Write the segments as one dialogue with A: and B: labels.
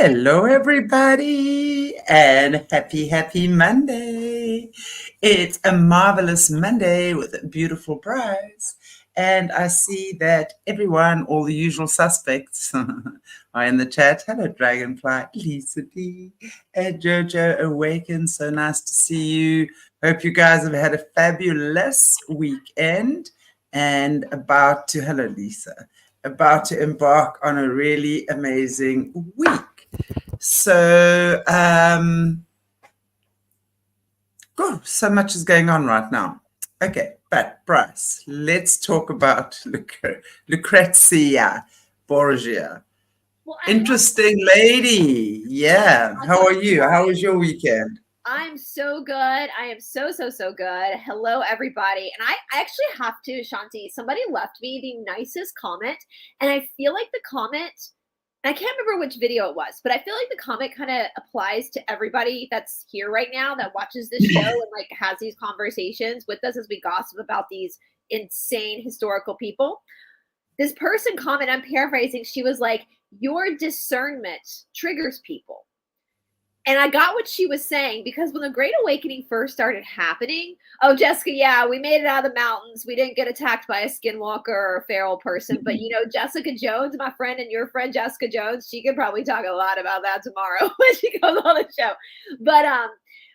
A: Hello, everybody, and happy Monday. It's a marvelous Monday with a beautiful Brice. And I see that everyone, all the usual suspects, are in the chat. Hello, Dragonfly, Lisa D, and Jojo Awaken. So nice to see you. Hope you guys have had a fabulous weekend and hello, Lisa, about to embark on a really amazing week. So, so much is going on right now. Okay, but Brice, let's talk about Lucrezia Borgia. Well, interesting lady. Yeah. How are you? How was your weekend?
B: I'm so good. I am so good. Hello, everybody. And I actually have to, Shanti, somebody left me the nicest comment. And I feel like the comment, I can't remember which video it was, but I feel like the comment kind of applies to everybody that's here right now that watches this show and like has these conversations with us as we gossip about these insane historical people. This person comment, I'm paraphrasing, she was like, your discernment triggers people. And I got what she was saying because when the Great Awakening first started happening, oh, Jessica, yeah, we made it out of the mountains. We didn't get attacked by a skinwalker or a feral person. But, Jessica Jones, my friend and your friend, Jessica Jones, she could probably talk a lot about that tomorrow when she goes on the show. But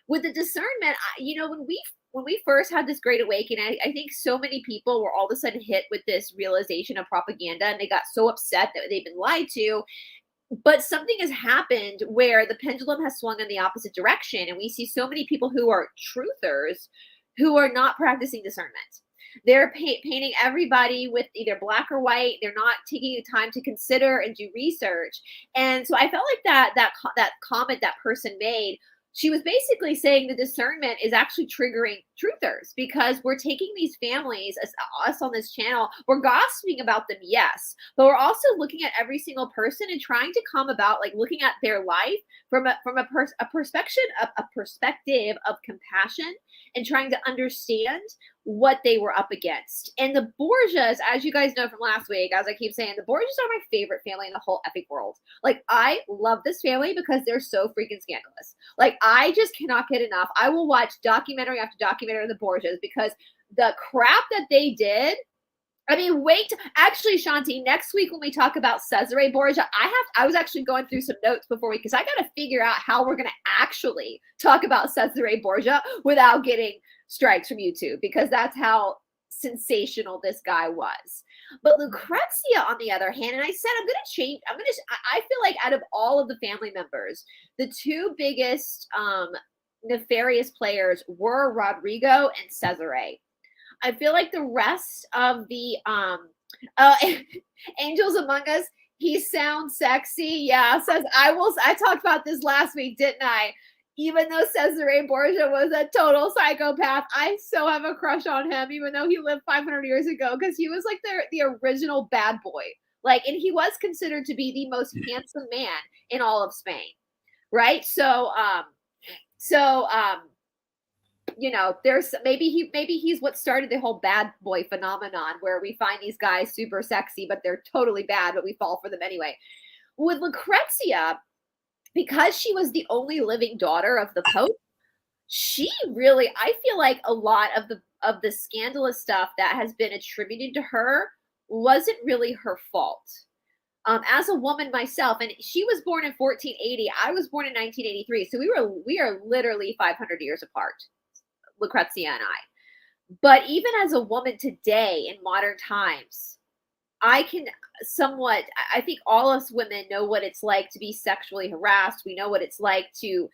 B: with the discernment, when we first had this Great Awakening, I think so many people were all of a sudden hit with this realization of propaganda, and they got so upset that they've been lied to. But something has happened where the pendulum has swung in the opposite direction, and we see so many people who are truthers who are not practicing discernment. They're painting everybody with either black or white. They're not taking the time to consider and do research. And so I felt like that comment that person made, she was basically saying the discernment is actually triggering truthers because we're taking these families, as us on this channel, we're gossiping about them, yes, but we're also looking at every single person and trying to come about like looking at their life from a perspective of compassion and trying to understand what they were up against. And the Borgias, as you guys know from last week, as I keep saying, the Borgias are my favorite family in the whole epic world. Like, I love this family because they're so freaking scandalous. Like, I just cannot get enough. I will watch documentary after documentary of the Borgias because the crap that they did. I mean, actually, Shanti, next week when we talk about Cesare Borgia, I was actually going through some notes before because I got to figure out how we're going to actually talk about Cesare Borgia without getting strikes from YouTube, because that's how sensational this guy was. But Lucrezia, on the other hand, and I said, I feel like out of all of the family members, the two biggest nefarious players were Rodrigo and Cesare. I feel like the rest of the Angels Among Us, he sounds sexy. Yeah, says I talked about this last week, didn't I? Even though Cesare Borgia was a total psychopath, I so have a crush on him, even though he lived 500 years ago, because he was like the original bad boy. Like, and he was considered to be the most handsome man in all of Spain, right? So there's maybe he's what started the whole bad boy phenomenon where we find these guys super sexy, but they're totally bad, but we fall for them anyway. With Lucrezia, because she was the only living daughter of the Pope, she really, I feel like a lot of the scandalous stuff that has been attributed to her wasn't really her fault. As a woman myself, and she was born in 1480, I was born in 1983, so we are literally 500 years apart, Lucrezia and I. But even as a woman today in modern times, I think all us women know what it's like to be sexually harassed. We know what it's like to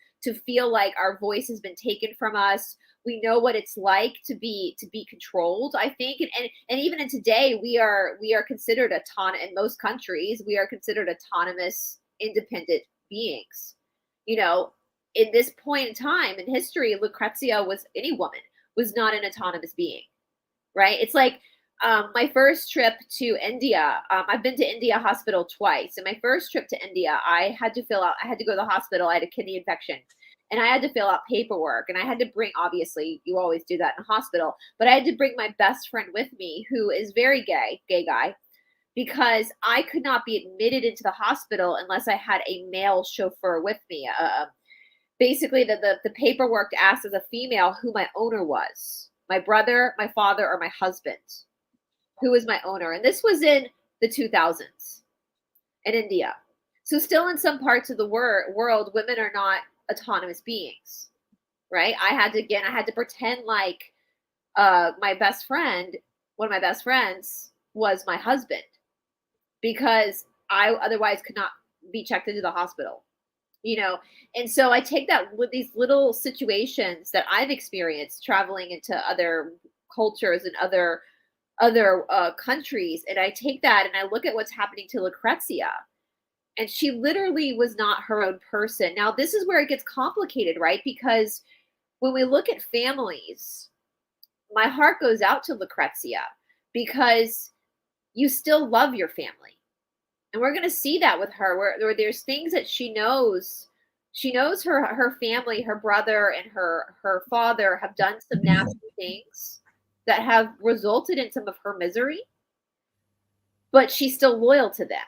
B: feel like our voice has been taken from us. We know what it's like to be controlled, I think. And even in today, we are considered in most countries, we are considered autonomous, independent beings. In this point in time in history, Lucrezia any woman was not an autonomous being, right? It's like my first trip to India, I've been to India hospital twice. And my first trip to India, I had to go to the hospital. I had a kidney infection and I had to fill out paperwork, and I had to bring, obviously you always do that in a hospital, but I had to bring my best friend with me, who is very gay guy. because I could not be admitted into the hospital unless I had a male chauffeur with me. Basically, the paperwork asked as a female who my owner was, my brother, my father, or my husband, who was my owner. And this was in the 2000s in India. So still in some parts of the world, women are not autonomous beings, right? I had to pretend like my best friend, one of my best friends, was my husband, because I otherwise could not be checked into the hospital, you know? And so I take that with these little situations that I've experienced traveling into other cultures and other countries, and I take that and I look at what's happening to Lucrezia, and she literally was not her own person. Now, this is where it gets complicated, right? Because when we look at families, my heart goes out to Lucrezia, because you still love your family. And we're going to see that with her, where there's things that she knows. She knows her family, her brother and her father have done some nasty things that have resulted in some of her misery, but she's still loyal to them.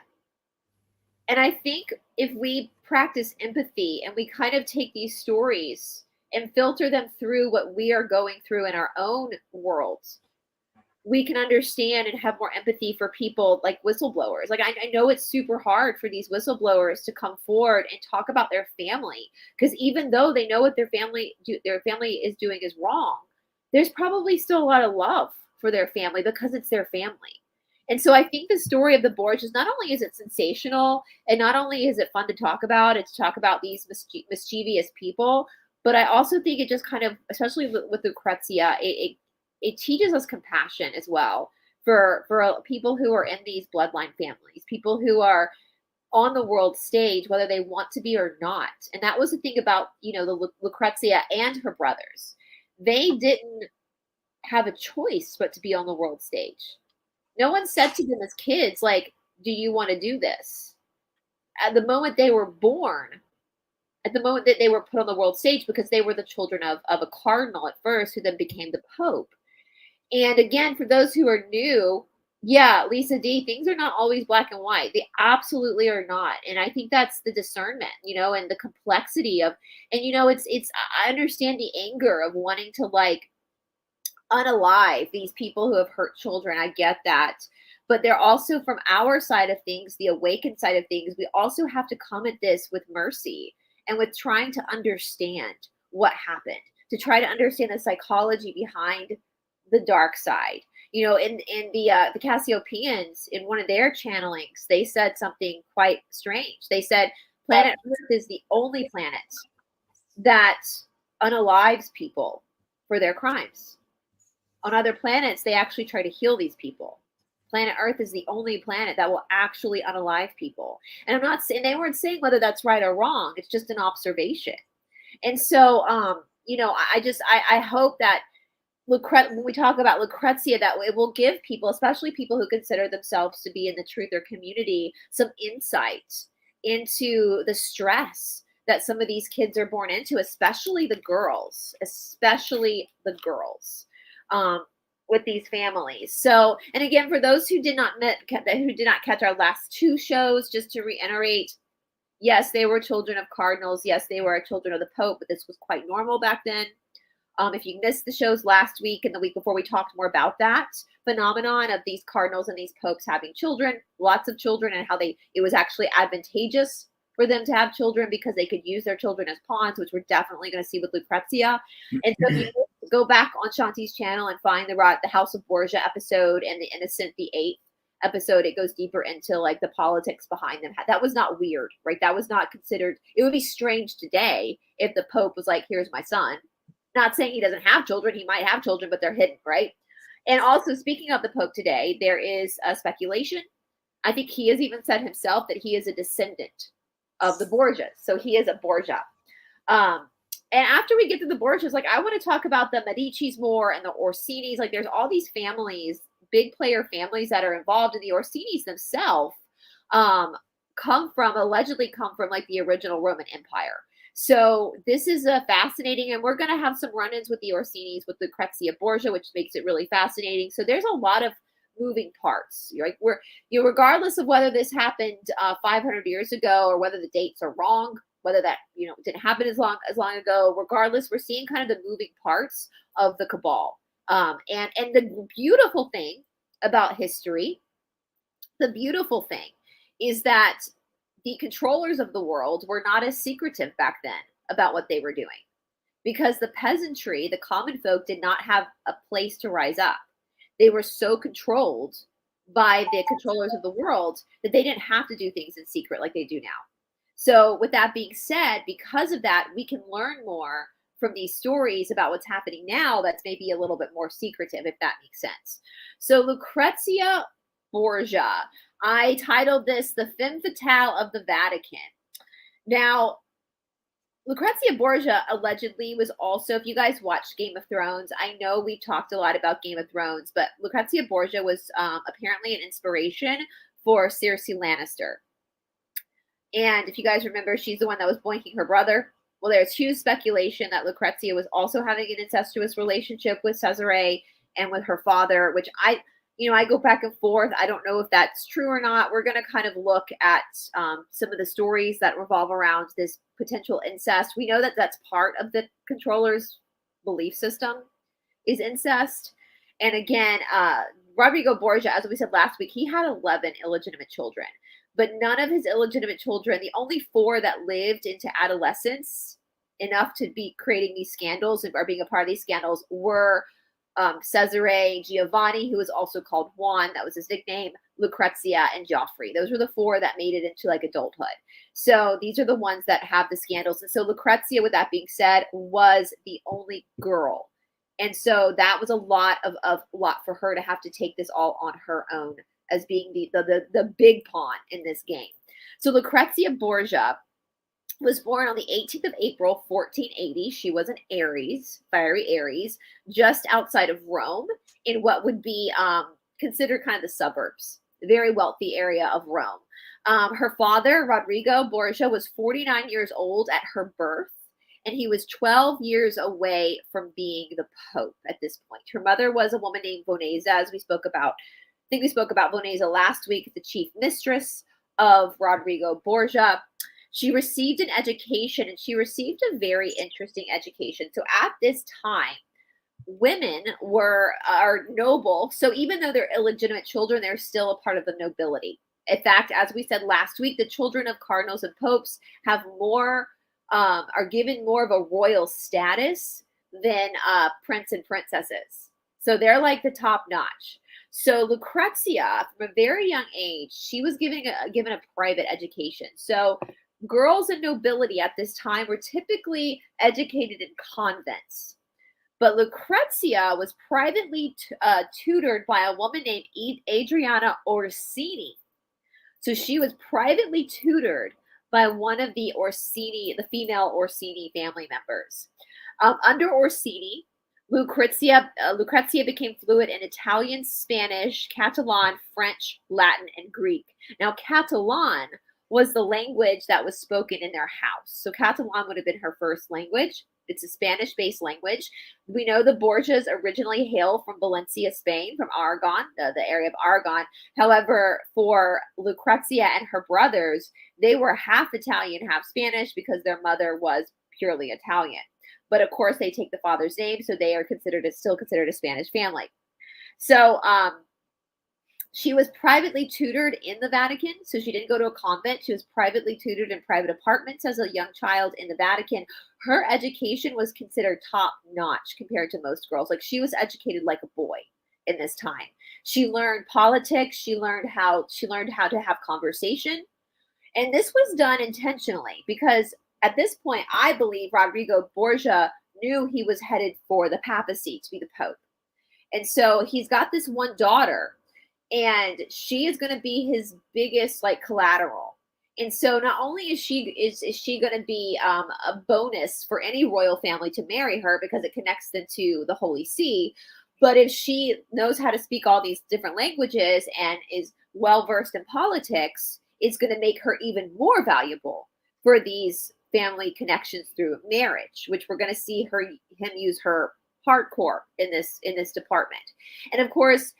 B: And I think if we practice empathy and we kind of take these stories and filter them through what we are going through in our own worlds, we can understand and have more empathy for people like whistleblowers. Like I know it's super hard for these whistleblowers to come forward and talk about their family, because even though they know what their family is doing is wrong, there's probably still a lot of love for their family because it's their family. And so I think the story of the Borgias, not only is it sensational and not only is it fun to talk about, it's to talk about these mischievous people, but I also think it just kind of, especially with Lucrezia, it teaches us compassion as well for people who are in these bloodline families, people who are on the world stage, whether they want to be or not. And that was the thing about, the Lucrezia and her brothers. They didn't have a choice but to be on the world stage. No one said to them as kids, like, do you want to do this? At the moment they were born, at the moment that they were put on the world stage, because they were the children of a cardinal at first, who then became the Pope. And again, for those who are new, yeah, Lisa D, things are not always black and white. They absolutely are not. And I think that's the discernment, and the complexity of, and I understand the anger of wanting to like unalive these people who have hurt children. I get that. But they're also, from our side of things, the awakened side of things, we also have to come at this with mercy and with trying to understand what happened, to try to understand the psychology behind the dark side. In the Cassiopeians, in one of their channelings, they said something quite strange. They said planet Earth is the only planet that unalives people for their crimes. On other planets, they actually try to heal these people. Planet Earth is the only planet that will actually unalive people. And I'm not saying, they weren't saying whether that's right or wrong. It's just an observation. And so, I hope that when we talk about Lucrezia, that it will give people, especially people who consider themselves to be in the truth or community, some insight into the stress that some of these kids are born into, especially the girls, with these families. So, and again, for those who did not catch our last two shows, just to reiterate, yes, they were children of cardinals. Yes, they were children of the Pope, but this was quite normal back then. If you missed the shows last week and the week before, we talked more about that phenomenon of these cardinals and these popes having children, lots of children, and how it was actually advantageous for them to have children because they could use their children as pawns, which we're definitely going to see with Lucrezia. And so if you go back on Shanti's channel and find the House of Borgia episode and the Innocent the Eighth episode, it goes deeper into like the politics behind them. That was not weird, right? That was not considered. It would be strange today if the Pope was like, here's my son. Not saying he doesn't have children. He might have children, but they're hidden, right? And also, speaking of the Pope today, there is a speculation. I think he has even said himself that he is a descendant of the Borgias. So he is a Borgia. And after we get to the Borgias, like, I want to talk about the Medicis more and the Orsinis. Like, there's all these families, big player families that are involved, in the Orsinis themselves allegedly come from like the original Roman Empire. So this is fascinating, and we're going to have some run-ins with the Orsinis, with Lucrezia Borgia, which makes it really fascinating. So there's a lot of moving parts. You're like, regardless of whether this happened 500 years ago or whether the dates are wrong, whether that, didn't happen as long ago, regardless, we're seeing kind of the moving parts of the cabal. And the beautiful thing about history, the beautiful thing is that the controllers of the world were not as secretive back then about what they were doing, because the peasantry, the common folk, did not have a place to rise up. They were so controlled by the controllers of the world that they didn't have to do things in secret like they do now. So with that being said, because of that, we can learn more from these stories about what's happening now that's maybe a little bit more secretive, if that makes sense. So Lucrezia Borgia, I titled this The Femme Fatale of the Vatican. Now, Lucrezia Borgia allegedly was also, if you guys watched Game of Thrones, I know we've talked a lot about Game of Thrones, but Lucrezia Borgia was apparently an inspiration for Cersei Lannister. And if you guys remember, she's the one that was boinking her brother. Well, there's huge speculation that Lucrezia was also having an incestuous relationship with Cesare and with her father, which I go back and forth. I don't know if that's true or not. We're going to kind of look at some of the stories that revolve around this potential incest. We know that that's part of the controller's belief system is incest. And again, Rodrigo Borgia, as we said last week, he had 11 illegitimate children. But none of his illegitimate children, the only 4 that lived into adolescence enough to be creating these scandals or being a part of these scandals were Cesare, Giovanni, who was also called Juan, that was his nickname, Lucrezia, and Joffrey. Those were the 4 that made it into like adulthood. So these are the ones that have the scandals. And so Lucrezia, with that being said, was the only girl. And so that was a lot for her to have to take this all on her own, as being the big pawn in this game. So Lucrezia Borgia was born on the 18th of April, 1480. She was an Aries, fiery Aries, just outside of Rome in what would be considered kind of the suburbs, the very wealthy area of Rome. Her father, Rodrigo Borgia, was 49 years old at her birth, and he was 12 years away from being the Pope at this point. Her mother was a woman named Bonesa, as we spoke about. I think we spoke about Bonesa last week, the chief mistress of Rodrigo Borgia. She received an education, and she received a very interesting education. So at this time, women are noble. So even though they're illegitimate children, they're still a part of the nobility. In fact, as we said last week, the children of cardinals and popes have more, are given more of a royal status than prince and princesses. So they're like the top notch. So Lucrezia, from a very young age, she was given a private education. So girls in nobility at this time were typically educated in convents. But Lucrezia was privately tutored by a woman named Adriana Orsini. So she was privately tutored by one of the female Orsini family members. Under Orsini, Lucrezia became fluent in Italian, Spanish, Catalan, French, Latin, and Greek. Now, Catalan was the language that was spoken in their house. So Catalan would have been her first language. It's a Spanish-based language. We know the Borgias originally hail from Valencia, Spain, from Aragon, the area of Aragon. However, for Lucrezia and her brothers, they were half Italian, half Spanish, because their mother was purely Italian. But of course, they take the father's name, so they are still considered a Spanish family. So she was privately tutored in the Vatican. So she didn't go to a convent. She was privately tutored in private apartments as a young child in the Vatican. Her education was considered top notch compared to most girls. Like, she was educated like a boy in this time. She learned politics. She learned how to have conversation. And this was done intentionally because at this point, I believe Rodrigo Borgia knew he was headed for the papacy, to be the Pope. And so he's got this one daughter, and she is going to be his biggest collateral. And so not only is she going to be a bonus for any royal family to marry her because it connects them to the Holy See, but if she knows how to speak all these different languages and is well versed in politics, it's going to make her even more valuable for these family connections through marriage, which we're going to see him use her hardcore in this department. And of course,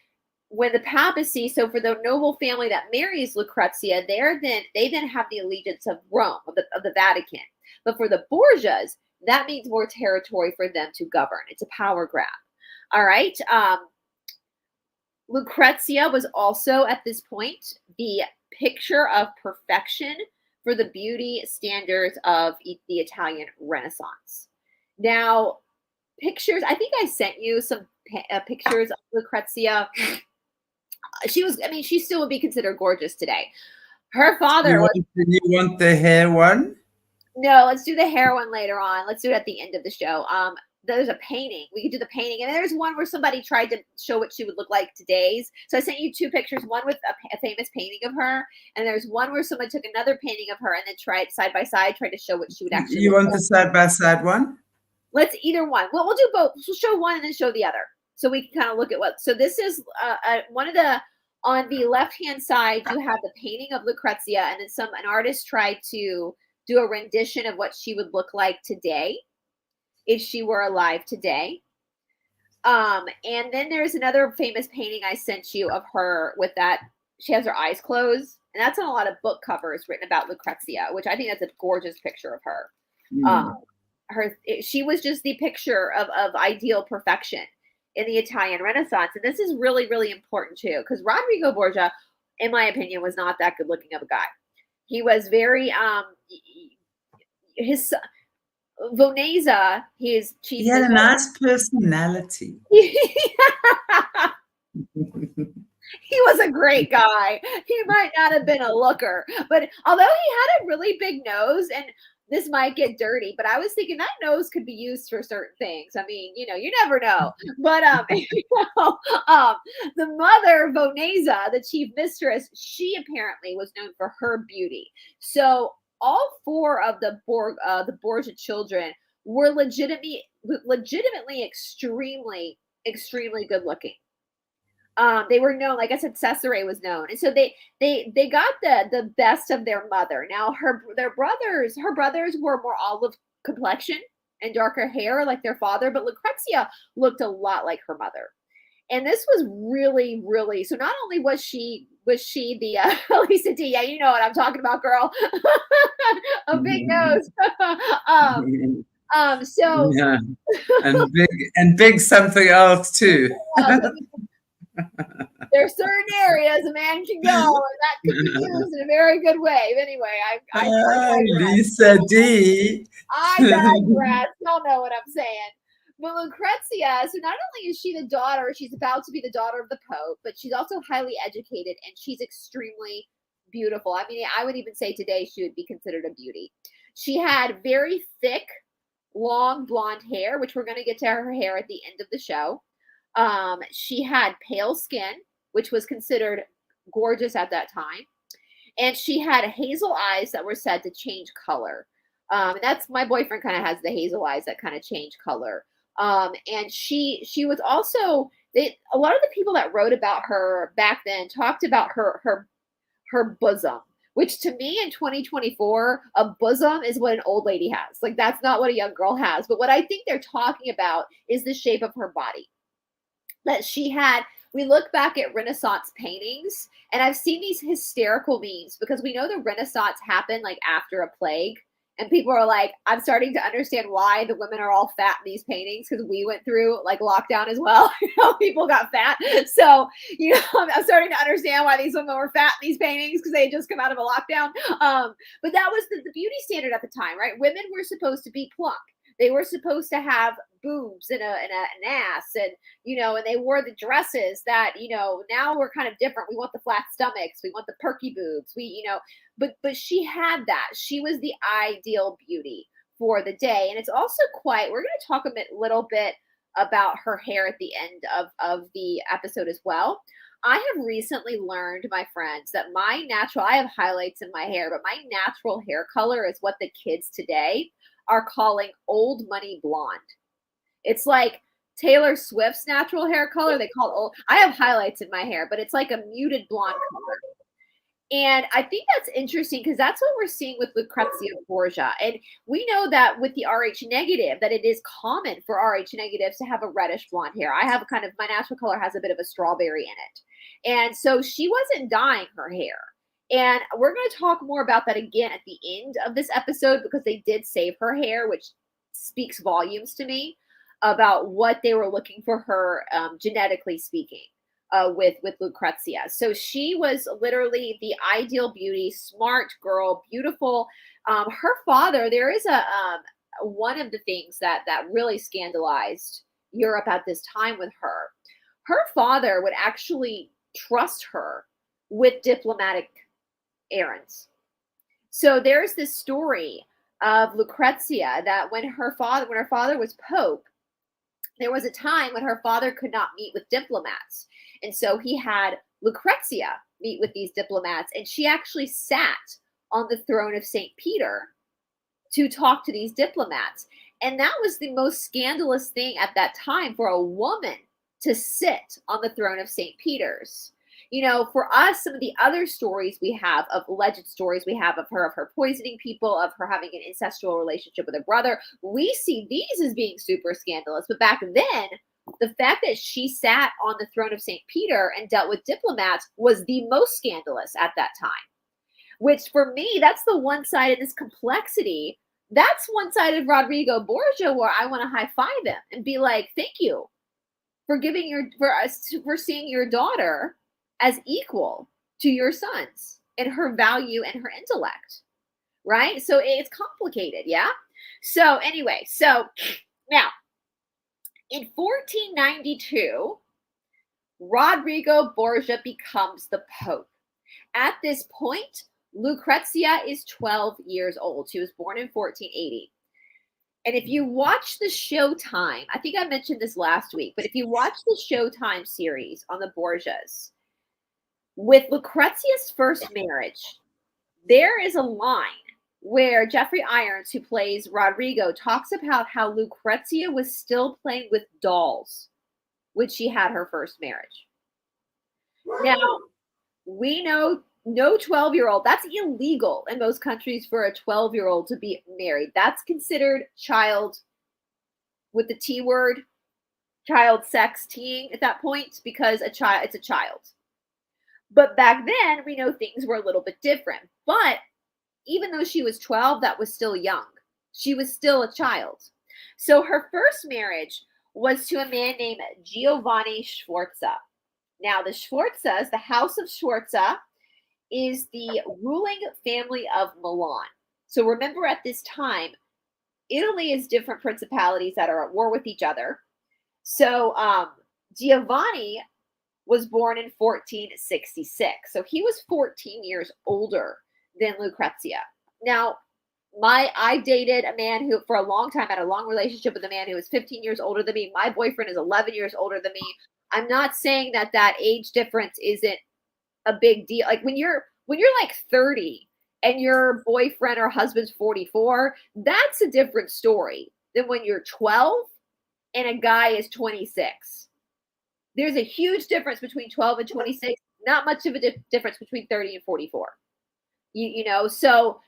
B: when the papacy, so for the noble family that marries Lucrezia, they then have the allegiance of Rome, of the Vatican. But for the Borgias, that means more territory for them to govern. It's a power grab. All right. Lucrezia was also at this point the picture of perfection for the beauty standards of the Italian Renaissance. Now, pictures, I think I sent you some pictures of Lucrezia. She still would be considered gorgeous today. Her father
A: you want the hair one?
B: No, let's do the hair one later on. Let's do it at the end of the show. There's a painting. We could do the painting. And there's one where somebody tried to show what she would look like today's. So I sent you two pictures, one with a famous painting of her. And there's one where someone took another painting of her and then tried side by side, tried to show what she would actually
A: You
B: look
A: want
B: like.
A: the side by side one?
B: Let's either one. Well, we'll do both. We'll show one and then show the other. So we can kind of look at what. So this is one of the, on the left-hand side, you have the painting of Lucrezia. And then an artist tried to do a rendition of what she would look like today if she were alive today. And then there's another famous painting I sent you of her with that. She has her eyes closed. And that's on a lot of book covers written about Lucrezia, which I think that's a gorgeous picture of her. She was just the picture of ideal perfection in the Italian Renaissance. And this is really, really important too, because Rodrigo Borgia, in my opinion, was not that good looking of a guy. He was very, his Vonesa, his chief.
A: He had a nice personality.
B: He was a great guy. He might not have been a looker, but although he had a really big nose, and this might get dirty, but I was thinking that nose could be used for certain things. I mean, you never know. But the mother, Vonesa, the chief mistress, she apparently was known for her beauty. So all four of the Borgia children were legitimately extremely, extremely good looking. They were known, like I said, Cesare was known. And so they got the best of their mother. Now her brothers were more olive complexion and darker hair like their father, but Lucrezia looked a lot like her mother. And this was really, really, so not only was she the Lisa D, yeah, you know what I'm talking about, girl. A big nose. So
A: yeah. and big something else too.
B: There's certain areas a man can go, and that could be used in a very good way. Anyway, I
A: Lisa D.
B: I digress. Y'all know what I'm saying. But Lucrezia, so not only is she the daughter, she's about to be the daughter of the Pope, but she's also highly educated and she's extremely beautiful. I mean, I would even say today she would be considered a beauty. She had very thick, long blonde hair, which we're going to get to her hair at the end of the show. She had pale skin, which was considered gorgeous at that time. And she had hazel eyes that were said to change color. And that's, my boyfriend kind of has the hazel eyes that kind of change color. And she was also, a lot of the people that wrote about her back then talked about her bosom, which to me in 2024, a bosom is what an old lady has. Like, that's not what a young girl has. But what I think they're talking about is the shape of her body that she had. We look back at Renaissance paintings, and I've seen these hysterical memes because we know the Renaissance happened like after a plague. And people are like, I'm starting to understand why the women are all fat in these paintings, because we went through like lockdown as well. People got fat. So, I'm starting to understand why these women were fat in these paintings, because they had just come out of a lockdown. But that was the beauty standard at the time, right? Women were supposed to be plump. They were supposed to have boobs and an ass, and and they wore the dresses that now we're kind of different. We want the flat stomachs, we want the perky boobs, but she had that. She was the ideal beauty for the day, and it's also we're going to talk a little bit about her hair at the end of the episode as well. I have recently learned, my friends, that I have highlights in my hair, but my natural hair color is what the kids today are calling old money blonde. It's like Taylor Swift's natural hair color. They call it old. I have highlights in my hair, but it's like a muted blonde color. And I think that's interesting because that's what we're seeing with Lucrezia Borgia. And we know that with the Rh negative, that it is common for Rh negatives to have a reddish blonde hair. I have my natural color has a bit of a strawberry in it. And so she wasn't dyeing her hair. And we're going to talk more about that again at the end of this episode, because they did save her hair, which speaks volumes to me about what they were looking for her, genetically speaking, with Lucrezia. So she was literally the ideal beauty, smart girl, beautiful. Her father, there is one of the things that really scandalized Europe at this time with her. Her father would actually trust her with diplomatic errands. So there's this story of Lucrezia that when her father was Pope, there was a time when her father could not meet with diplomats. And so he had Lucrezia meet with these diplomats, and she actually sat on the throne of St. Peter to talk to these diplomats. And that was the most scandalous thing at that time, for a woman to sit on the throne of St. Peter's. You know, for us, some of the other stories we have, of alleged stories we have of her poisoning people, of her having an incestual relationship with her brother, we see these as being super scandalous. But back then, the fact that she sat on the throne of St. Peter and dealt with diplomats was the most scandalous at that time. Which, for me, that's the one side of this complexity. That's one side of Rodrigo Borgia where I want to high five him and be like, thank you for for seeing your daughter as equal to your sons and her value and her intellect, right? So it's complicated, yeah? So anyway, so now, in 1492, Rodrigo Borgia becomes the Pope. At this point, Lucrezia is 12 years old. She was born in 1480. And if you watch the Showtime, I think I mentioned this last week, but if you watch the Showtime series on the Borgias, with Lucrezia's first marriage, there is a line where Jeffrey Irons, who plays Rodrigo, talks about how Lucrezia was still playing with dolls when she had her first marriage. Now, we know no 12-year-old, that's illegal in most countries for a 12-year-old to be married. That's considered child, with the T word, child sexting at that point, because it's a child. But back then, we know things were a little bit different. But even though she was 12, that was still young. She was still a child. So her first marriage was to a man named Giovanni Sforza. Now, the Sforzas, the House of Sforza, is the ruling family of Milan. So remember, at this time, Italy is different principalities that are at war with each other. So Giovanni was born in 1466. So he was 14 years older than Lucrezia. Now, I dated a man who, for a long time, had a long relationship with a man who was 15 years older than me. My boyfriend is 11 years older than me. I'm not saying that age difference isn't a big deal. Like when you're like 30 and your boyfriend or husband's 44, that's a different story than when you're 12 and a guy is 26. There's a huge difference between 12 and 26. Not much of a difference between 30 and 44. You know, so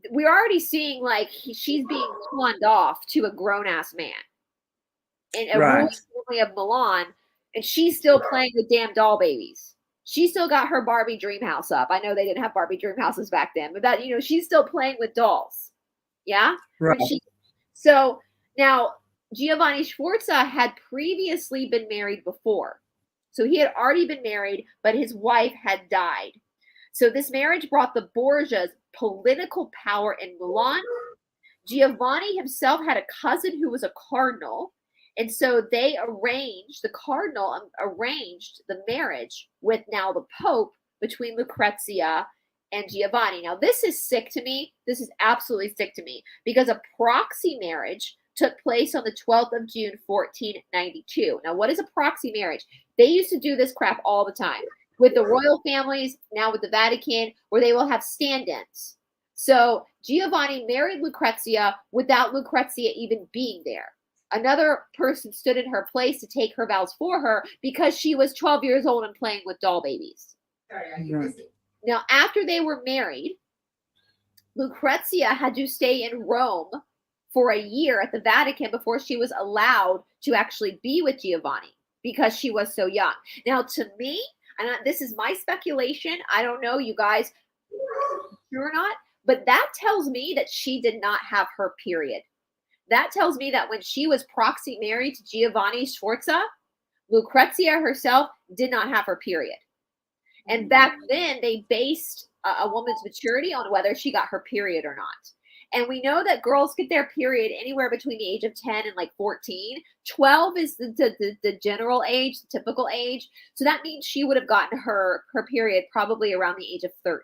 B: we're already seeing like she's being pawned off to a grown-ass man in a ruling family of Milan, and she's still playing with damn doll babies. She still got her Barbie dream house up. I know they didn't have Barbie dream houses back then, but that, you know, she's still playing with dolls. Yeah?
A: Right.
B: So now Giovanni Sforza had previously been married before. So he had already been married, but his wife had died. So this marriage brought the Borgias political power in Milan. Giovanni himself had a cousin who was a cardinal. And so the cardinal arranged the marriage with now the Pope between Lucrezia and Giovanni. Now, this is sick to me. This is absolutely sick to me, because a proxy marriage took place on the 12th of June, 1492. Now, what is a proxy marriage? They used to do this crap all the time with the royal families, now with the Vatican, where they will have stand-ins. So Giovanni married Lucrezia without Lucrezia even being there. Another person stood in her place to take her vows for her because she was 12 years old and playing with doll babies. Now, after they were married, Lucrezia had to stay in Rome for a year at the Vatican before she was allowed to actually be with Giovanni. because she was so young. Now, to me, and this is my speculation, I don't know, you guys, true or not, but that tells me that she did not have her period. That tells me that when she was proxy married to Giovanni Sforza, Lucrezia herself did not have her period. And back then, they based a woman's maturity on whether she got her period or not. And we know that girls get their period anywhere between the age of 10 and like 14. 12 is the general age, the typical age. So that means she would have gotten her period probably around the age of 13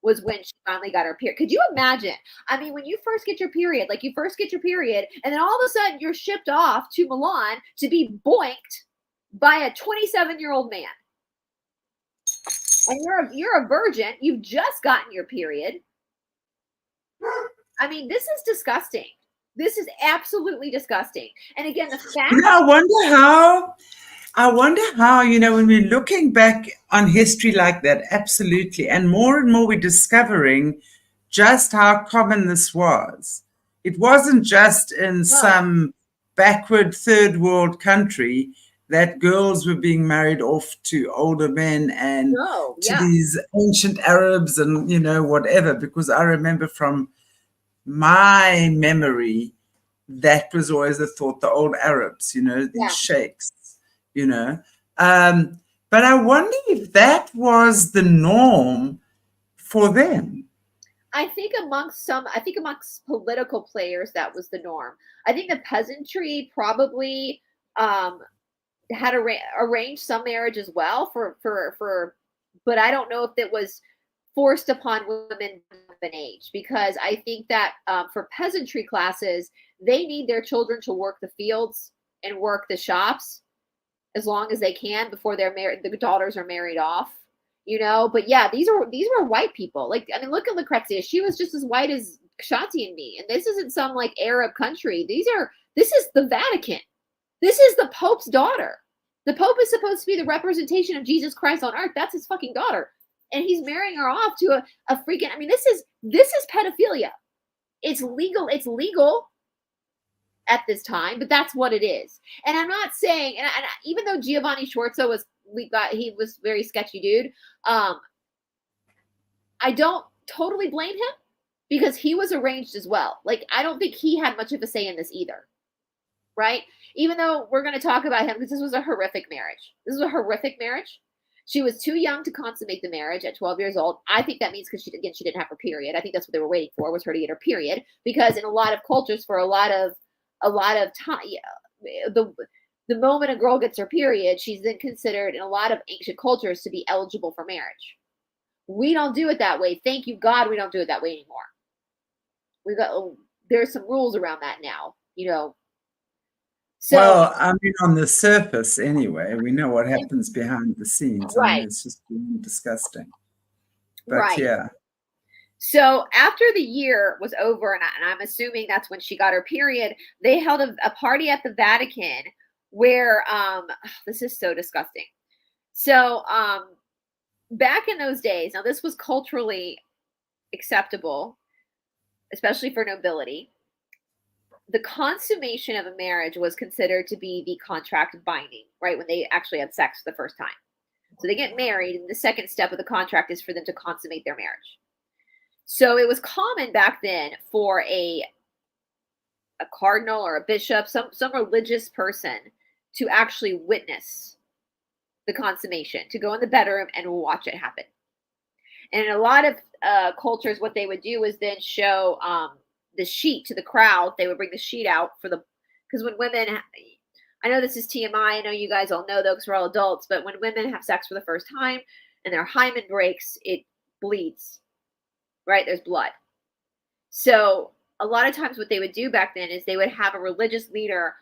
B: was when she finally got her period. Could you imagine? I mean, when you first get your period, like you first get your period, and then all of a sudden you're shipped off to Milan to be boinked by a 27-year-old man. And you're a virgin, you've just gotten your period. I mean, this is disgusting. This is absolutely disgusting. And again, the fact
A: I wonder how, when we're looking back on history like that, absolutely. And more we're discovering just how common this was. It wasn't just in some backward third world country that girls were being married off to older men and these ancient Arabs and, whatever, because I remember from my memory, that was always the thought, the old Arabs, these sheikhs, but I wonder if that was the norm for them.
B: I think amongst political players, that was the norm. I think the peasantry probably had arranged some marriage as well but I don't know if it was forced upon women of an age, because I think that for peasantry classes, they need their children to work the fields and work the shops as long as they can before they're married. The daughters are married off, But yeah, these were white people. Like, I mean, look at Lucrezia; she was just as white as Shanti and me. And this isn't some like Arab country. This is the Vatican. This is the Pope's daughter. The Pope is supposed to be the representation of Jesus Christ on earth. That's his fucking daughter. And he's marrying her off to a freaking, I mean, this is pedophilia. It's legal. It's legal at this time, but that's what it is. And I'm not saying, and even though Giovanni Sforza he was very sketchy dude. I don't totally blame him because he was arranged as well. Like, I don't think he had much of a say in this either. Right? Even though we're going to talk about him because this was a horrific marriage. This was a horrific marriage. She was too young to consummate the marriage at 12 years old. I think that means because she didn't have her period. I think that's what they were waiting for, was her to get her period. Because in a lot of cultures, for a lot of time, the moment a girl gets her period, she's then considered in a lot of ancient cultures to be eligible for marriage. We don't do it that way. Thank you, God, we don't do it that way anymore. There's some rules around that now, So,
A: well, I mean, on the surface, anyway, we know what happens behind the scenes.
B: Right.
A: I mean, it's just disgusting. But yeah.
B: So after the year was over, and I'm assuming that's when she got her period, they held a party at the Vatican where, this is so disgusting. So back in those days, now this was culturally acceptable, especially for nobility. The consummation of a marriage was considered to be the contract binding, right? When they actually had sex for the first time. So they get married, and the second step of the contract is for them to consummate their marriage. So it was common back then for a cardinal or a bishop, some religious person, to actually witness the consummation, to go in the bedroom and watch it happen. And in a lot of cultures, what they would do was then show the sheet to the crowd. They would bring the sheet out because when women, I know this is TMI, I know you guys all know though because we're all adults, but when women have sex for the first time and their hymen breaks, it bleeds, right? There's blood. So a lot of times what they would do back then is they would have a religious leader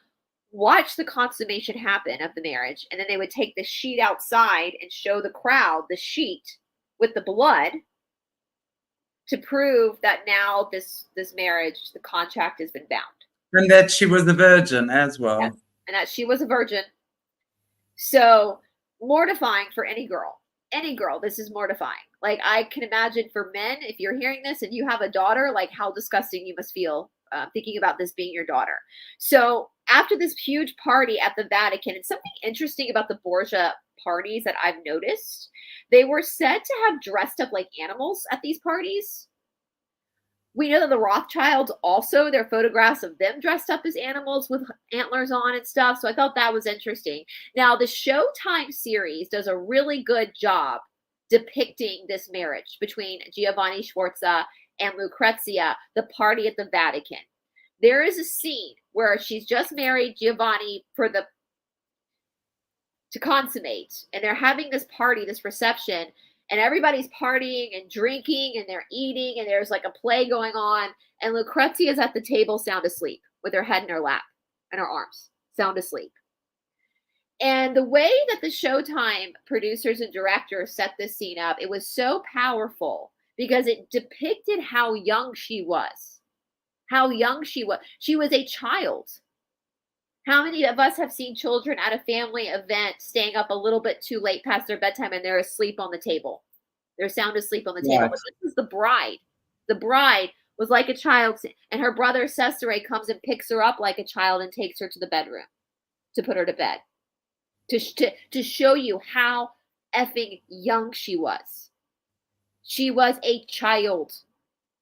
B: watch the consummation happen of the marriage, and then they would take the sheet outside and show the crowd the sheet with the blood to prove that now this marriage, the contract has been bound.
A: And that she was a virgin as well.
B: Yes. And that she was a virgin. So mortifying for any girl. Any girl, this is mortifying. Like, I can imagine for men, if you're hearing this and you have a daughter, like how disgusting you must feel thinking about this being your daughter. So after this huge party at the Vatican, and something interesting about the Borgia parties that I've noticed, they were said to have dressed up like animals at these parties. We know that the Rothschilds also, there are photographs of them dressed up as animals with antlers on and stuff. So I thought that was interesting. Now, the Showtime series does a really good job depicting this marriage between Giovanni Sforza and Lucrezia, the party at the Vatican. There is a scene where she's just married Giovanni to consummate, and they're having this party, this reception, and everybody's partying and drinking and they're eating and there's like a play going on, and Lucrezia is at the table sound asleep with her head in her lap and her arms, sound asleep. And the way that the Showtime producers and directors set this scene up, it was so powerful because it depicted how young she was. How young she was. She was a child. How many of us have seen children at a family event staying up a little bit too late past their bedtime and they're asleep on the table? They're sound asleep on the table. But this is the bride. The bride was like a child, and her brother Cesare comes and picks her up like a child and takes her to the bedroom to put her to bed. To show you how effing young she was. She was a child.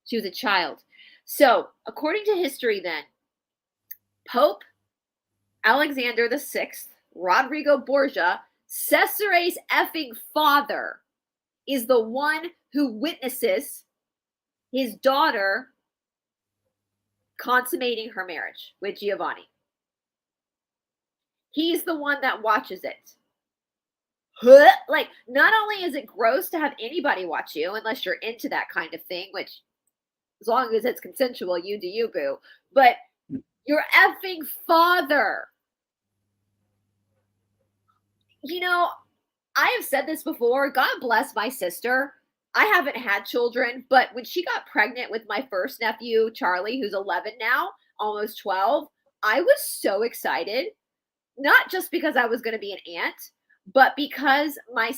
B: She was a child. So, according to history then, Pope Alexander VI, Rodrigo Borgia, Cesare's effing father, is the one who witnesses his daughter consummating her marriage with Giovanni. He's the one that watches it. Like, not only is it gross to have anybody watch you, unless you're into that kind of thing, which as long as it's consensual, you do you, boo. But your effing father. You know, I have said this before. God bless my sister. I haven't had children, but when she got pregnant with my first nephew, Charlie, who's 11 now, almost 12, I was so excited. Not just because I was going to be an aunt, but because my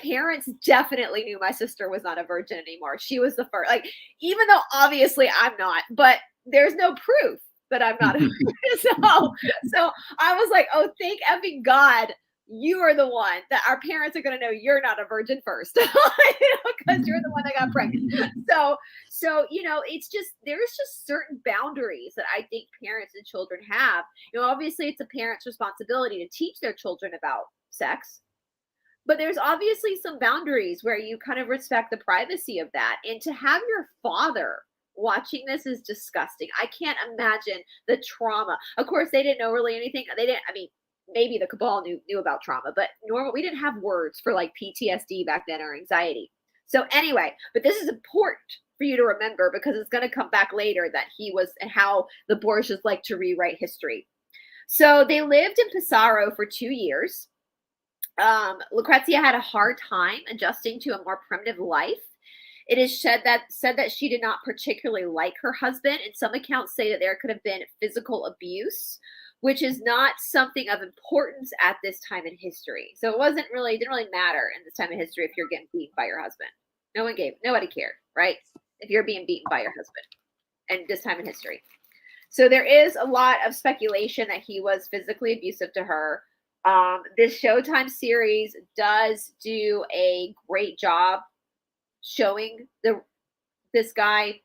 B: parents definitely knew my sister was not a virgin anymore. She was the first, like, even though obviously I'm not, but there's no proof that I'm not. So I was like, oh, thank effing God you are the one that our parents are going to know you're not a virgin first, because you're the one that got pregnant. So, it's just, there's just certain boundaries that I think parents and children have. Obviously it's a parent's responsibility to teach their children about sex, but there's obviously some boundaries where you kind of respect the privacy of that. And to have your father watching this is disgusting. I can't imagine the trauma. Of course, they didn't know really anything. Maybe the cabal knew about trauma, but we didn't have words for like PTSD back then or anxiety. So anyway, but this is important for you to remember because it's going to come back later that he was, and how the Borgias like to rewrite history. So they lived in Pesaro for 2 years. Lucrezia had a hard time adjusting to a more primitive life. It is said that she did not particularly like her husband, and some accounts say that there could have been physical abuse, which is not something of importance at this time in history. So it didn't really matter in this time in history if you're getting beaten by your husband. Nobody cared, right? If you're being beaten by your husband, and this time in history. So there is a lot of speculation that he was physically abusive to her. This Showtime series does do a great job showing this guy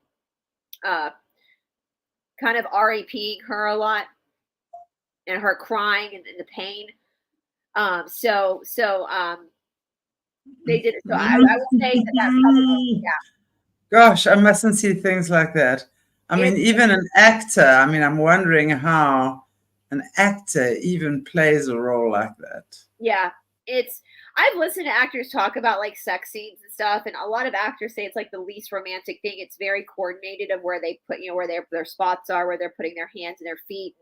B: kind of RAPing her a lot, and her crying and the pain. They did it. So I would say that probably, yeah.
A: Gosh, I mustn't see things like that. Even an actor, I'm wondering how an actor even plays a role like that.
B: Yeah, I've listened to actors talk about like sex scenes and stuff, and a lot of actors say it's like the least romantic thing. It's very coordinated of where they put, where their spots are, where they're putting their hands and their feet.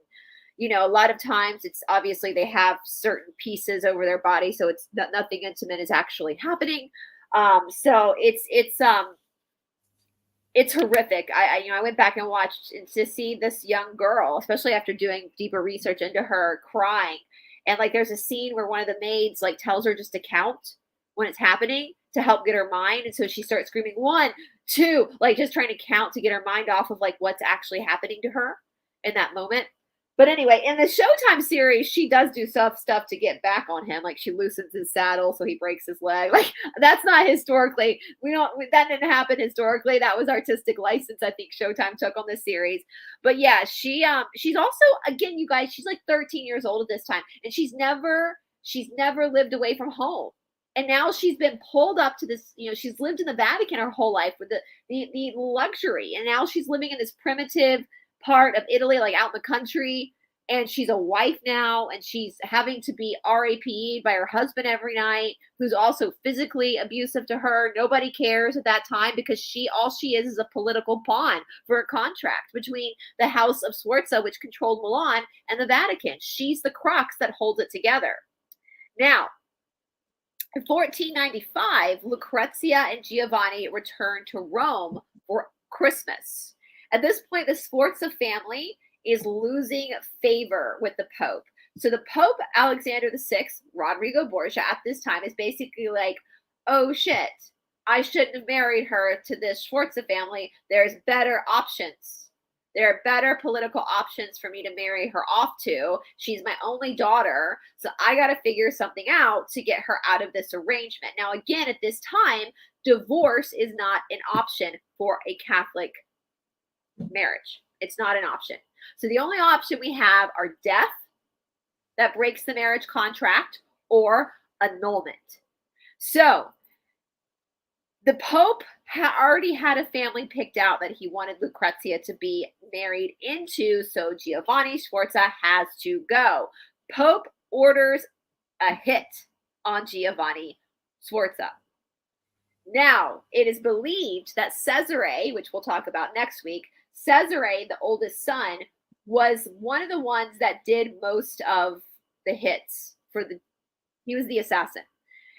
B: A lot of times it's obviously they have certain pieces over their body, so it's nothing intimate is actually happening. So it's horrific. I went back and watched, and to see this young girl, especially after doing deeper research into her, crying. And like there's a scene where one of the maids like tells her just to count when it's happening to help get her mind. And so she starts screaming 1, 2, like just trying to count to get her mind off of like what's actually happening to her in that moment. But anyway, in the Showtime series, she does do stuff to get back on him. Like she loosens his saddle so he breaks his leg. Like that's not historically. That didn't happen historically. That was artistic license I think Showtime took on this series. But yeah, she's also, again, you guys, she's like 13 years old at this time, and she's never lived away from home. And now she's been pulled up to this, she's lived in the Vatican her whole life with the luxury. And now she's living in this primitive part of Italy, like out in the country. And she's a wife now, and she's having to be RAP'd by her husband every night, who's also physically abusive to her. Nobody cares at that time because all she is a political pawn for a contract between the House of Sforza, which controlled Milan, and the Vatican. She's the crux that holds it together. Now, in 1495, Lucrezia and Giovanni returned to Rome for Christmas. At this point, the Sforza family is losing favor with the Pope. So the Pope, Alexander VI, Rodrigo Borgia, at this time is basically like, oh shit, I shouldn't have married her to this Sforza family. There's better options. There are better political options for me to marry her off to. She's my only daughter, so I got to figure something out to get her out of this arrangement. Now, again, at this time, divorce is not an option for a Catholic marriage. It's not an option. So the only option we have are death that breaks the marriage contract or annulment. So the Pope already had a family picked out that he wanted Lucrezia to be married into, so Giovanni Sforza has to go. Pope orders a hit on Giovanni Sforza. Now, it is believed that Cesare, which we'll talk about next week, Cesare, the oldest son, was one of the ones that did most of the hits he was the assassin.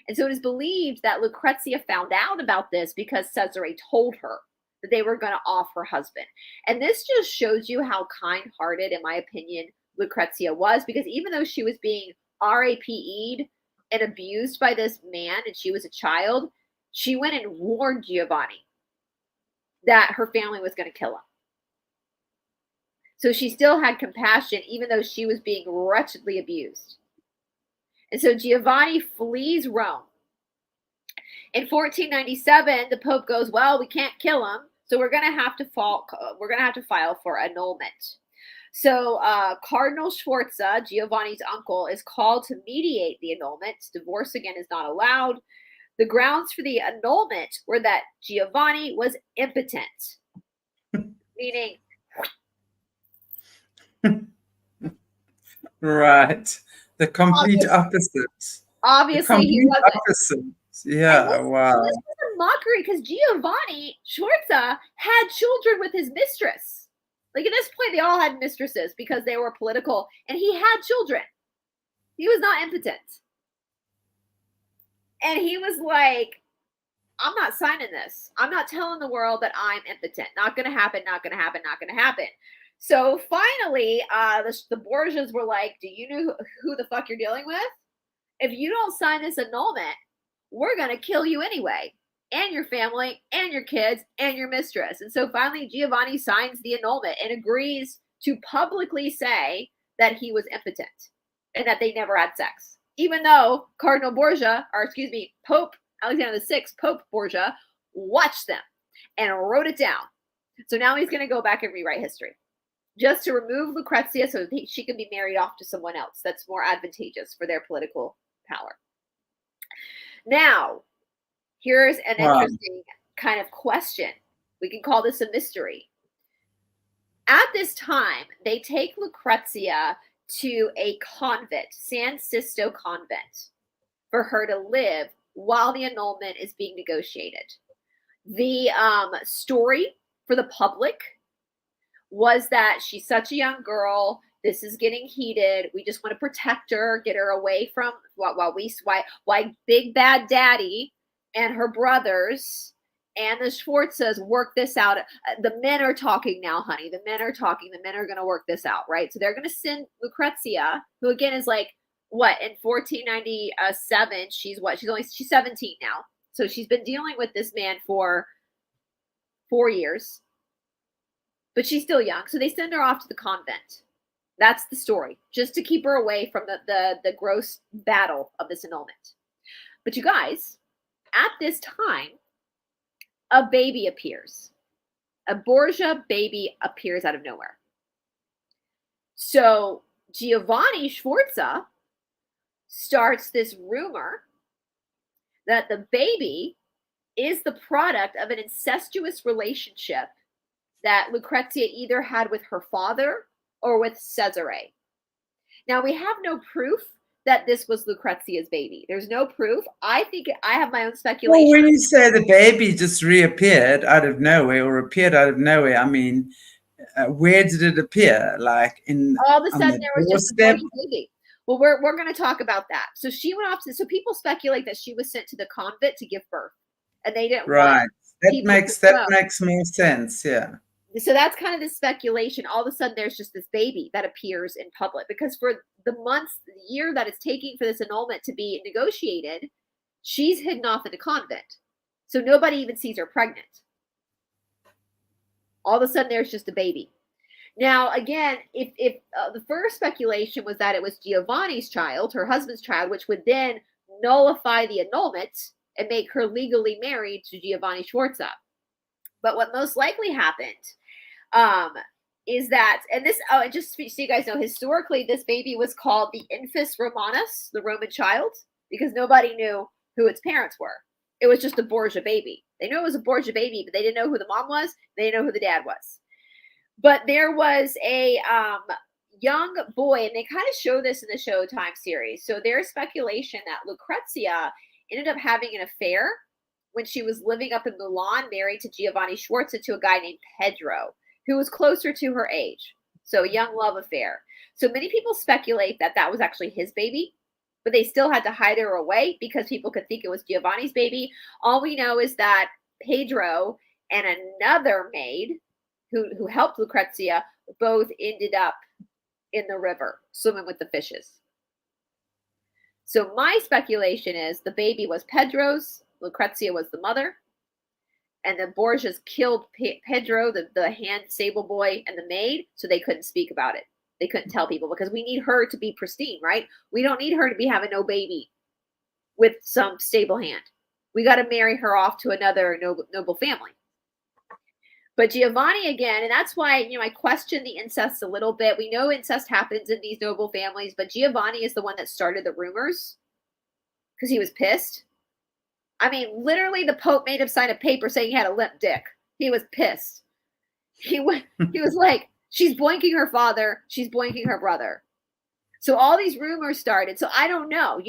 B: And so it is believed that Lucrezia found out about this because Cesare told her that they were going to off her husband. And this just shows you how kind-hearted, in my opinion, Lucrezia was, because even though she was being RAP'd and abused by this man and she was a child, she went and warned Giovanni that her family was going to kill him. So she still had compassion, even though she was being wretchedly abused. And so Giovanni flees Rome. In 1497, the Pope goes, well, we can't kill him, so we're going to have to file for annulment. So Cardinal Sforza, Giovanni's uncle, is called to mediate the annulment. Divorce, again, is not allowed. The grounds for the annulment were that Giovanni was impotent, meaning...
A: Right. The complete opposite.
B: Obviously, he wasn't.
A: Opposite. Yeah, wow.
B: This was a mockery because Giovanni Sforza had children with his mistress. Like at this point, they all had mistresses because they were political, and he had children. He was not impotent. And he was like, I'm not signing this. I'm not telling the world that I'm impotent. Not going to happen, not going to happen, not going to happen. So finally, the Borgias were like, do you know who the fuck you're dealing with? If you don't sign this annulment, we're going to kill you anyway, and your family, and your kids, and your mistress. And so finally, Giovanni signs the annulment and agrees to publicly say that he was impotent and that they never had sex. Even though Pope Alexander VI, Pope Borgia, watched them and wrote it down. So now he's going to go back and rewrite history, just to remove Lucrezia so that she can be married off to someone else that's more advantageous for their political power. Now, here's an interesting kind of question. We can call this a mystery. At this time, they take Lucrezia to a convent, San Sisto Convent, for her to live while the annulment is being negotiated. The story for the public was that she's such a young girl. This is getting heated. We just want to protect her, get her away from why Big Bad Daddy and her brothers and the Sforzas work this out. The men are talking now, honey. The men are talking. The men are going to work this out, right? So they're going to send Lucrezia, who again is like, what, in 1497, she's 17 now. So she's been dealing with this man for 4 years. But she's still young. So they send her off to the convent. That's the story, just to keep her away from the gross battle of this annulment. But you guys, at this time, a baby appears. A Borgia baby appears out of nowhere. So Giovanni Sforza starts this rumor that the baby is the product of an incestuous relationship that Lucrezia either had with her father or with Cesare. Now, we have no proof that this was Lucrezia's baby. There's no proof. I think I have my own speculation.
A: Well, when you say the baby just reappeared out of nowhere or appeared out of nowhere, I mean, where did it appear? Like
B: all of a sudden there was just a Borgia baby. Well, we're going to talk about that. So she went off to, so people speculate that she was sent to the convent to give birth, and they didn't.
A: Right. That makes more sense. Yeah.
B: So that's kind of the speculation. All of a sudden, there's just this baby that appears in public, because for the months, the year that it's taking for this annulment to be negotiated, she's hidden off in a convent. So nobody even sees her pregnant. All of a sudden, there's just a baby. Now, again, if the first speculation was that it was Giovanni's child, her husband's child, which would then nullify the annulment and make her legally married to Giovanni Sforza. But what most likely happened is that, and this, just so you guys know, historically, this baby was called the Infus Romanus, the Roman child, because nobody knew who its parents were. It was just a Borgia baby. They knew it was a Borgia baby, but they didn't know who the mom was. They didn't know who the dad was. But there was a young boy, and they kind of show this in the Showtime series. So there's speculation that Lucrezia ended up having an affair when she was living up in Milan, married to Giovanni Sforza, to a guy named Pedro, who was closer to her age. So a young love affair. So many people speculate that that was actually his baby, but they still had to hide her away because people could think it was Giovanni's baby. All we know is that Pedro and another maid who helped Lucrezia both ended up in the river swimming with the fishes. So my speculation is the baby was Pedro's, Lucrezia was the mother, and the Borgias killed Pedro, the hand stable boy, and the maid, so they couldn't speak about it. They couldn't tell people, because we need her to be pristine, right? We don't need her to be having no baby with some stable hand. We got to marry her off to another noble family. But Giovanni, again, and that's why, I question the incest a little bit. We know incest happens in these noble families, but Giovanni is the one that started the rumors because he was pissed. I mean, literally, the Pope made him sign a paper saying he had a limp dick. He was pissed. He was like, she's boinking her father. She's boinking her brother. So all these rumors started. So I don't know,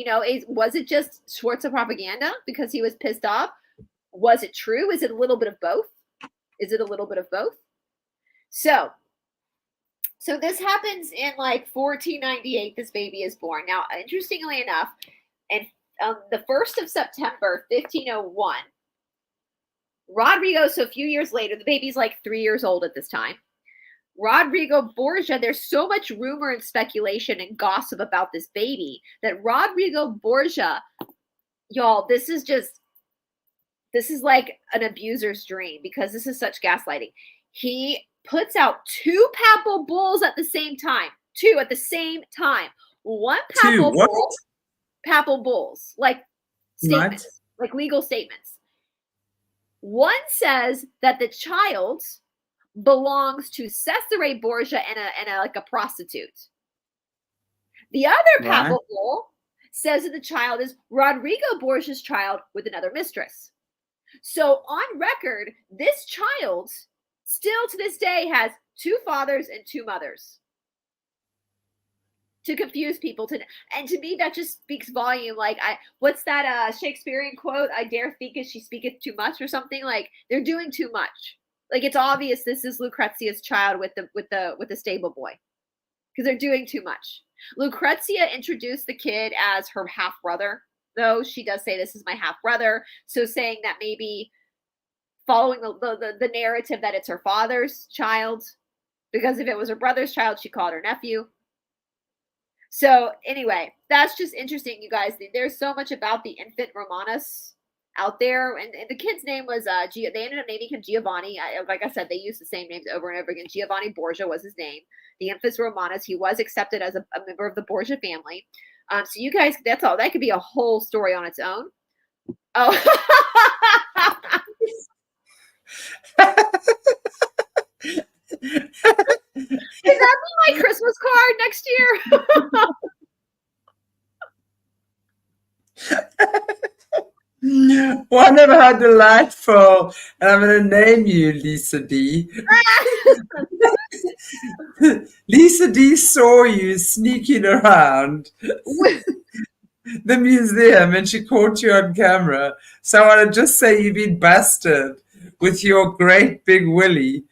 B: was it just Sforza propaganda because he was pissed off? Was it true? Is it a little bit of both? Is it a little bit of both? So this happens in like 1498. This baby is born. Now, interestingly enough, and the 1st of September, 1501, Rodrigo, so a few years later, the baby's like 3 years old at this time. Rodrigo Borgia, there's so much rumor and speculation and gossip about this baby that Rodrigo Borgia, y'all, this is like an abuser's dream, because this is such gaslighting. He puts out 2 papal bulls at the same time. 2 at the same time. One papal bull. Papal bulls, like statements, like legal statements. One says that the child belongs to Cesare Borgia and a prostitute. The other papal bull says that the child is Rodrigo Borgia's child with another mistress. So on record, this child still to this day has 2 fathers and 2 mothers. To confuse people, and to me that just speaks volume. Like, what's that Shakespearean quote? I dare speak as she speaketh too much, or something. Like, they're doing too much. Like, it's obvious this is Lucrezia's child with the stable boy, because they're doing too much. Lucrezia introduced the kid as her half brother, though she does say this is my half brother. So saying that maybe following the narrative that it's her father's child, because if it was her brother's child, she called her nephew. So anyway, that's just interesting, you guys. There's so much about the infant Romanus out there. And the kid's name was, they ended up naming him Giovanni. Like I said, they used the same names over and over again. Giovanni Borgia was his name. The Infants Romanus. He was accepted as a member of the Borgia family. So you guys, that's all. That could be a whole story on its own. Oh. Is that my Christmas card next
A: year? Wonderful, how delightful. And I'm going to name you Lisa D. Lisa D saw you sneaking around the museum and she caught you on camera. So I want to just say you've been busted with your great big willy.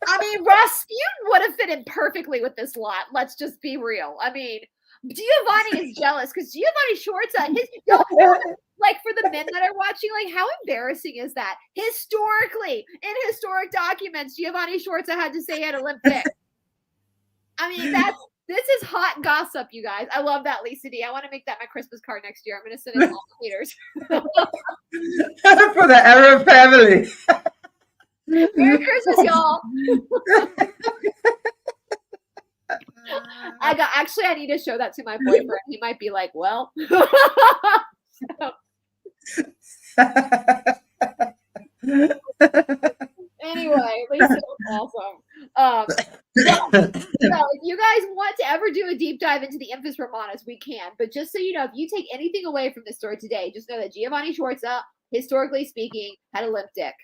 B: I mean, Rasputin would have fit in perfectly with this lot. Let's just be real. I mean, Giovanni is jealous because Giovanni Sforza, like for the men that are watching, like how embarrassing is that? Historically, in historic documents, Giovanni Sforza had to say he had a limp dick. I mean, this is hot gossip, you guys. I love that, Lisa D. I want to make that my Christmas card next year. I'm going to send it to all the haters.
A: For the Arab family.
B: Merry Christmas, y'all. I need to show that to my boyfriend. He might be like, well. Anyway, Lisa was awesome. So if you guys want to ever do a deep dive into the Infants Romanus, we can. But just so you know, if you take anything away from this story today, just know that Giovanni Sforza, historically speaking, had a limp dick.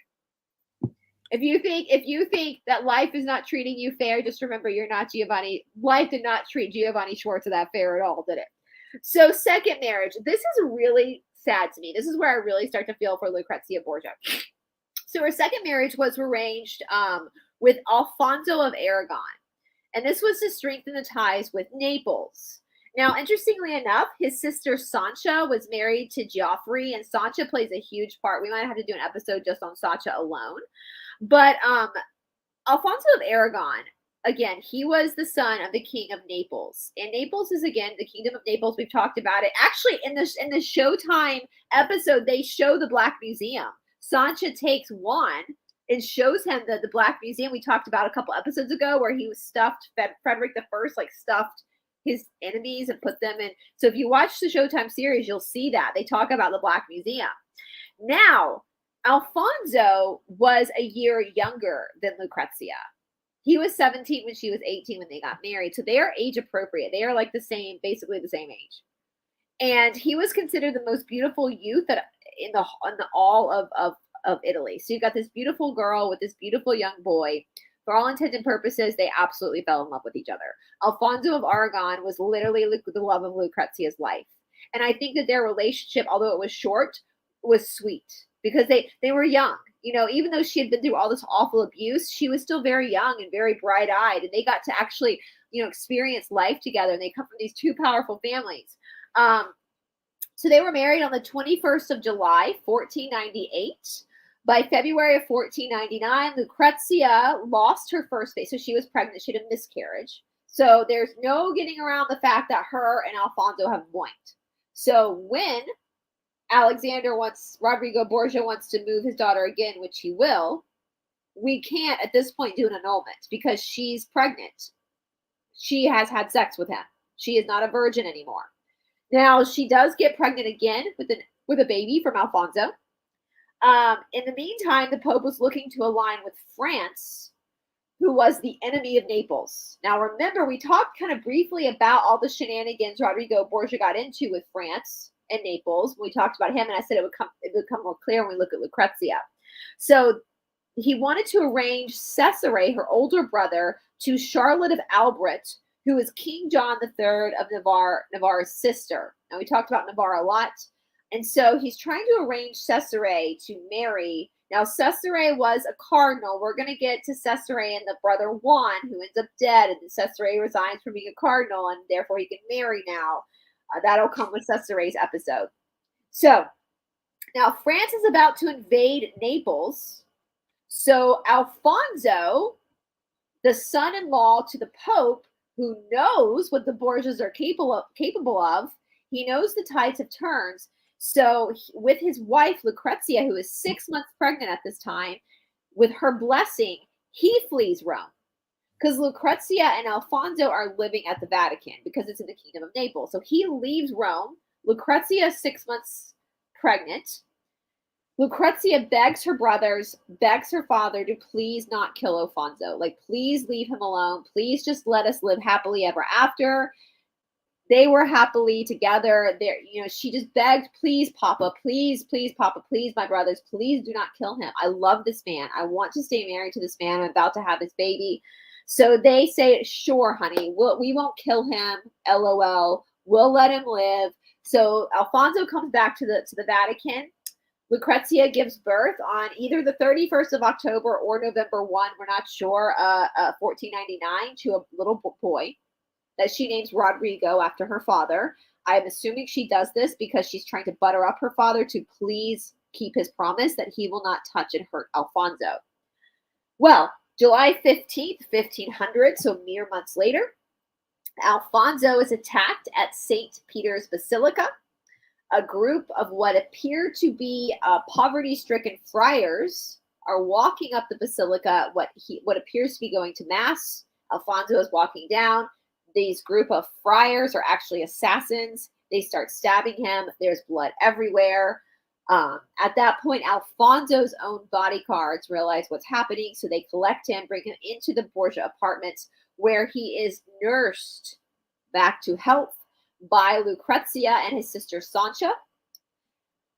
B: If you think that life is not treating you fair, just remember you're not Giovanni. Life did not treat Giovanni Sforza that fair at all, did it? So second marriage, this is really sad to me. This is where I really start to feel for Lucrezia Borgia. So her second marriage was arranged with Alfonso of Aragon. And this was to strengthen the ties with Naples. Now, interestingly enough, his sister Sancha was married to Geoffrey, and Sancha plays a huge part. We might have to do an episode just on Sancha alone. But Alfonso of Aragon, again, he was the son of the king of Naples. And Naples is, again, the kingdom of Naples. We've talked about it. Actually, in the Showtime episode, they show the Black Museum. Sancha takes Juan and shows him the Black Museum we talked about a couple episodes ago, where he was stuffed, Frederick I, like stuffed his enemies and put them in. So if you watch the Showtime series, you'll see that. They talk about the Black Museum. Now, Alfonso was a year younger than Lucrezia. He was 17 when she was 18 when they got married. So they are age appropriate. They are like basically the same age. And he was considered the most beautiful youth in all of Italy. So you got this beautiful girl with this beautiful young boy. For all intents and purposes, they absolutely fell in love with each other. Alfonso of Aragon was literally the love of Lucrezia's life. And I think that their relationship, although it was short, was sweet. Because they were young, even though she had been through all this awful abuse, she was still very young and very bright-eyed, and they got to actually, experience life together. And they come from these two powerful families. So they were married on the 21st of July, 1498. By February of 1499, Lucrezia lost her first baby. So she was pregnant. She had a miscarriage. So there's no getting around the fact that her and Alfonso have boined. So when Rodrigo Borgia wants to move his daughter again, which he will, we can't at this point do an annulment because she's pregnant. She has had sex with him. She is not a virgin anymore. Now, she does get pregnant again with a baby from Alfonso. In the meantime, the Pope was looking to align with France, who was the enemy of Naples. Now, remember, we talked kind of briefly about all the shenanigans Rodrigo Borgia got into with France and Naples. We talked about him, and I said it would become more clear when we look at Lucrezia. So he wanted to arrange Cesare, her older brother, to Charlotte of Albret, who is King John III of Navarre's sister. Now, we talked about Navarre a lot. And so he's trying to arrange Cesare to marry. Now, Cesare was a cardinal. We're going to get to Cesare and the brother Juan, who ends up dead, and then Cesare resigns from being a cardinal, and therefore he can marry now. That'll come with Cesare's episode. So now France is about to invade Naples. So Alfonso, the son-in-law to the Pope, who knows what the Borgias are capable of, he knows the tides have turned. So with his wife, Lucrezia, who is 6 months pregnant at this time, with her blessing, he flees Rome. Because Lucrezia and Alfonso are living at the Vatican because it's in the Kingdom of Naples. So he leaves Rome. Lucrezia is 6 months pregnant. Lucrezia begs her brothers, begs her father to please not kill Alfonso. Like, please leave him alone. Please just let us live happily ever after. They were happily together. There, she just begged, please, Papa, please, Papa, please, my brothers, please do not kill him. I love this man. I want to stay married to this man. I'm about to have his baby. So they say, sure, honey, we won't kill him. LOL. We'll let him live. So Alfonso comes back to the Vatican. Lucrezia gives birth on either the 31st of October or November 1, we're not sure, 1499, to a little boy that she names Rodrigo after her father. I'm assuming she does this because she's trying to butter up her father to please keep his promise that he will not touch and hurt Alfonso. Well, July 15th, 1500, so mere months later, Alfonso is attacked at St. Peter's Basilica. A group of what appear to be poverty-stricken friars are walking up the basilica, what appears to be going to mass. Alfonso is walking down. These group of friars are actually assassins. They start stabbing him. There's blood everywhere. At that point, Alfonso's own bodyguards realize what's happening, so they collect him, bring him into the Borgia apartments, where he is nursed back to health by Lucrezia and his sister Sancha.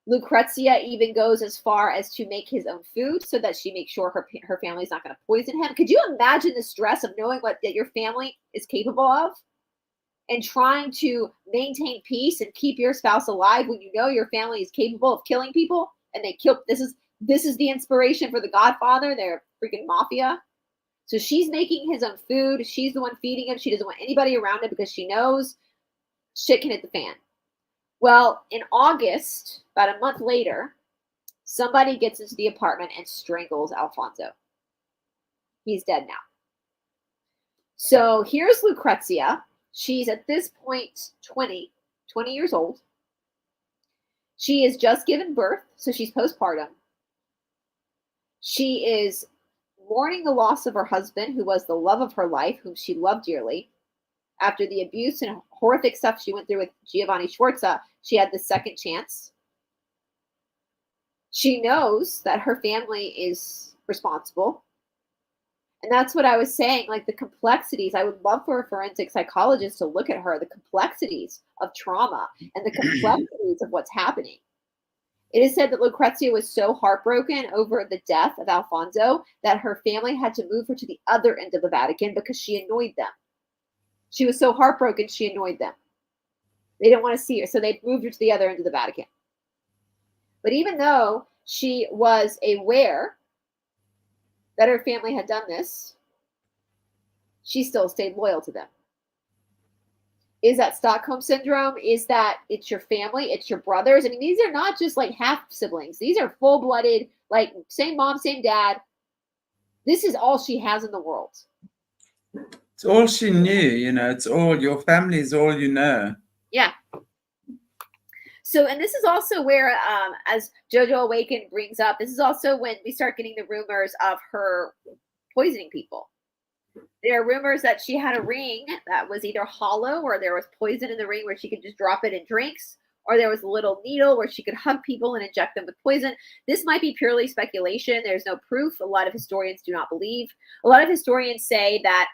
B: Lucrezia even goes as far as to make his own food so that she makes sure her family's not going to poison him. Could you imagine the stress of knowing that your family is capable of and trying to maintain peace and keep your spouse alive when you know your family is capable of killing people and they kill? This is the inspiration for the Godfather. They're freaking mafia. So she's making his own food. She's the one feeding him. She doesn't want anybody around him because she knows shit can hit the fan. Well, in August, about a month later, somebody gets into the apartment and strangles Alfonso. He's dead now. So here's Lucrezia. She's at this point 20 years old. She has just given birth, so she's postpartum. She is mourning the loss of her husband, who was the love of her life, whom she loved dearly. After the abuse and horrific stuff she went through with Giovanni Sforza, she had the second chance. She knows that her family is responsible. And that's what I was saying, like the complexities. I would love for a forensic psychologist to look at her, the complexities of trauma and the complexities of what's happening. It is said that Lucrezia was so heartbroken over the death of Alfonso that her family had to move her to the other end of the Vatican because she annoyed them. She was so heartbroken, she annoyed them. They didn't want to see her, so they moved her to the other end of the Vatican. But even though she was aware that her family had done this, she still stayed loyal to them. Is that Stockholm Syndrome? Is that it's your family, it's your brothers? I mean, these are not just like half siblings. These are full-blooded, like same mom, same dad. This is all she has in the world.
A: It's all she knew, it's all, your family is all you know.
B: Yeah. So, and this is also where, as JoJo Awakened brings up, this is also when we start getting the rumors of her poisoning people. There are rumors that she had a ring that was either hollow, or there was poison in the ring where she could just drop it in drinks, or there was a little needle where she could hug people and inject them with poison. This might be purely speculation. There's no proof. A lot of historians do not believe. A lot of historians say that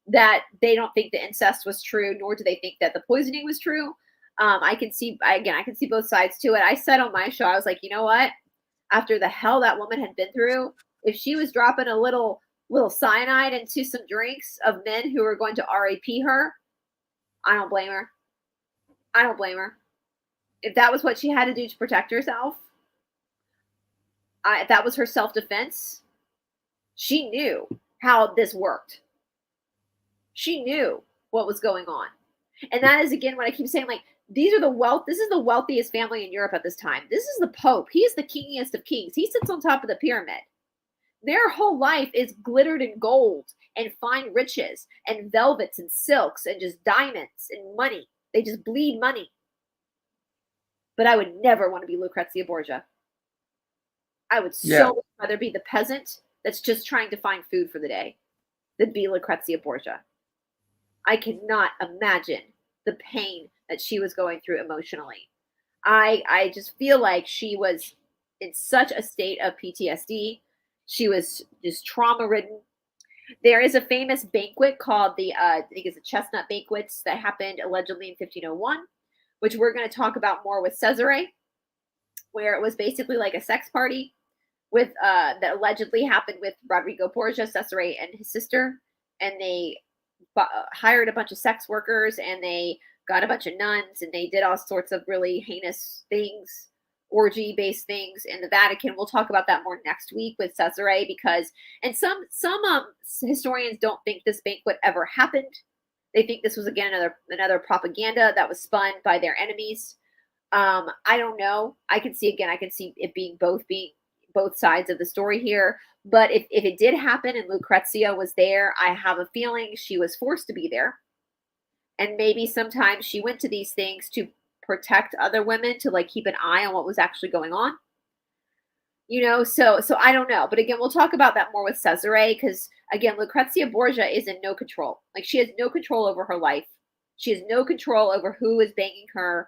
B: that they don't think the incest was true, nor do they think that the poisoning was true. I can see both sides to it. I said on my show, I was like, you know what? After the hell that woman had been through, if she was dropping a little cyanide into some drinks of men who were going to RAP her, I don't blame her. I don't blame her. If that was what she had to do to protect herself, if that was her self-defense, she knew how this worked. She knew what was going on. And that is, again, what I keep saying, like, this is the wealthiest family in Europe at this time. This is the Pope. He is the kingiest of kings. He sits on top of the pyramid. Their whole life is glittered in gold and fine riches and velvets and silks and just diamonds and money. They just bleed money. but I would never want to be Lucrezia Borgia. I would
A: Yeah.
B: so much rather be the peasant that's just trying to find food for the day than be Lucrezia Borgia. I cannot imagine the pain that she was going through emotionally. I just feel like she was in such a state of PTSD. She was just trauma ridden. There is a famous banquet called I think it's the Chestnut Banquets that happened allegedly in 1501, which we're going to talk about more with Cesare, where it was basically like a sex party with that allegedly happened with Rodrigo Borgia, Cesare, and his sister, and they hired a bunch of sex workers and they got a bunch of nuns and they did all sorts of really heinous things, orgy-based things in the Vatican. We'll talk about that more next week with Cesare because, and some historians don't think this banquet ever happened. They think this was again another propaganda that was spun by their enemies. I don't know. I can see it being both sides of the story here. But if it did happen and Lucrezia was there, I have a feeling she was forced to be there. And maybe sometimes she went to these things to protect other women, to like keep an eye on what was actually going on. So I don't know. But again, we'll talk about that more with Cesare because again, Lucrezia Borgia is in no control. Like she has no control over her life. She has no control over who is banging her,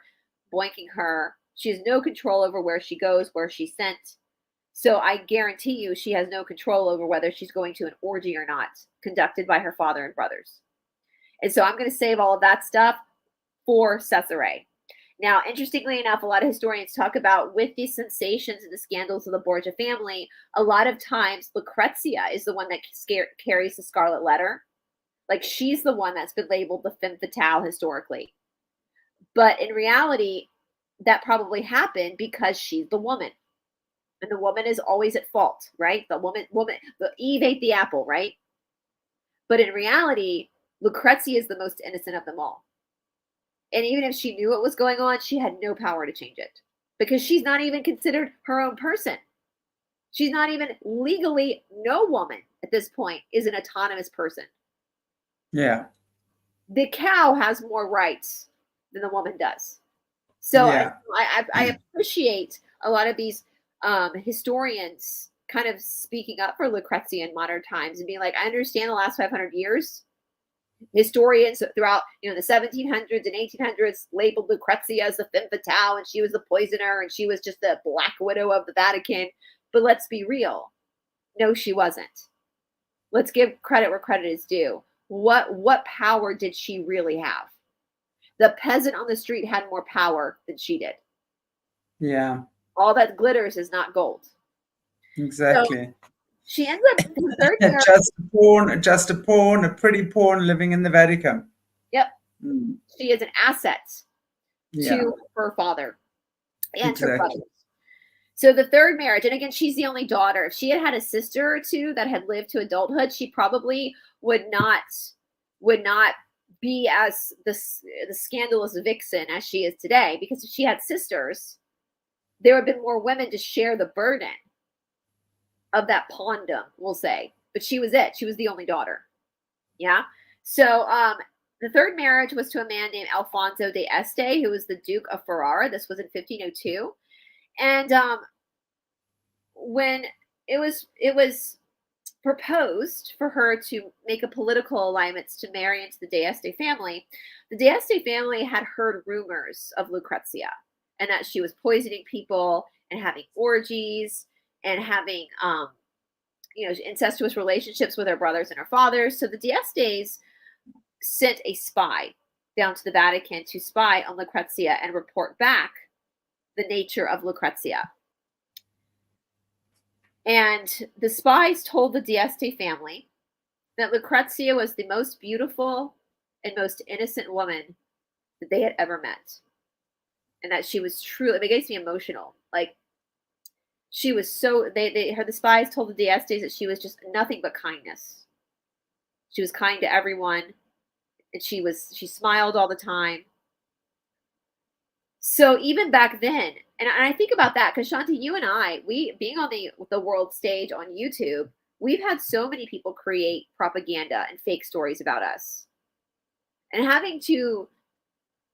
B: boinking her. She has no control over where she goes, where she's sent. So I guarantee you she has no control over whether she's going to an orgy or not, conducted by her father and brothers. And so I'm going to save all of that stuff for Cesare. Now, interestingly enough, a lot of historians talk about with the sensations and the scandals of the Borgia family, a lot of times Lucrezia is the one that carries the scarlet letter. Like she's the one that's been labeled the femme fatale historically. But in reality, that probably happened because she's the woman. And the woman is always at fault, right? The Eve ate the apple, right? But in reality, Lucrezia is the most innocent of them all. And even if she knew what was going on, she had no power to change it because she's not even considered her own person. She's not even legally, no woman at this point is an autonomous person.
A: Yeah.
B: The cow has more rights than the woman does. So
A: yeah.
B: I appreciate a lot of these historians kind of speaking up for Lucrezia in modern times and being like, I understand the last 500 years. Historians throughout, the 1700s and 1800s labeled Lucrezia as the femme fatale, and she was the poisoner, and she was just the Black Widow of the Vatican. But let's be real. No, she wasn't. Let's give credit where credit is due. What power did she really have? The peasant on the street had more power than she did.
A: Yeah.
B: All that glitters is not gold.
A: Exactly.
B: So she ends up third marriage.
A: just a pawn, a pretty pawn living in the Vatican.
B: Yep. She is an asset to her father and her brothers. So the third marriage, and again, she's the only daughter. If she had had a sister or two that had lived to adulthood, she probably would not be as the scandalous vixen as she is today. Because if she had sisters, there would have been more women to share the burden of that pawndom, we'll say. But she was it. She was the only daughter. Yeah. So the third marriage was to a man named Alfonso de Este, who was the Duke of Ferrara. This was in 1502. And when it was proposed for her to make a political alliance to marry into the de Este family, the de Este family had heard rumors of Lucrezia and that she was poisoning people and having orgies and having incestuous relationships with her brothers and her fathers. So the de Estes sent a spy down to the Vatican to spy on Lucrezia and report back the nature of Lucrezia. And the spies told the de Este family that Lucrezia was the most beautiful and most innocent woman that they had ever met. And that she was truly, it makes me emotional. Like, she was so, the spies told the de Estes that she was just nothing but kindness. She was kind to everyone. And she smiled all the time. So even back then, and I think about that because Shanti, you and I, we being on the world stage on YouTube, we've had so many people create propaganda and fake stories about us. And having to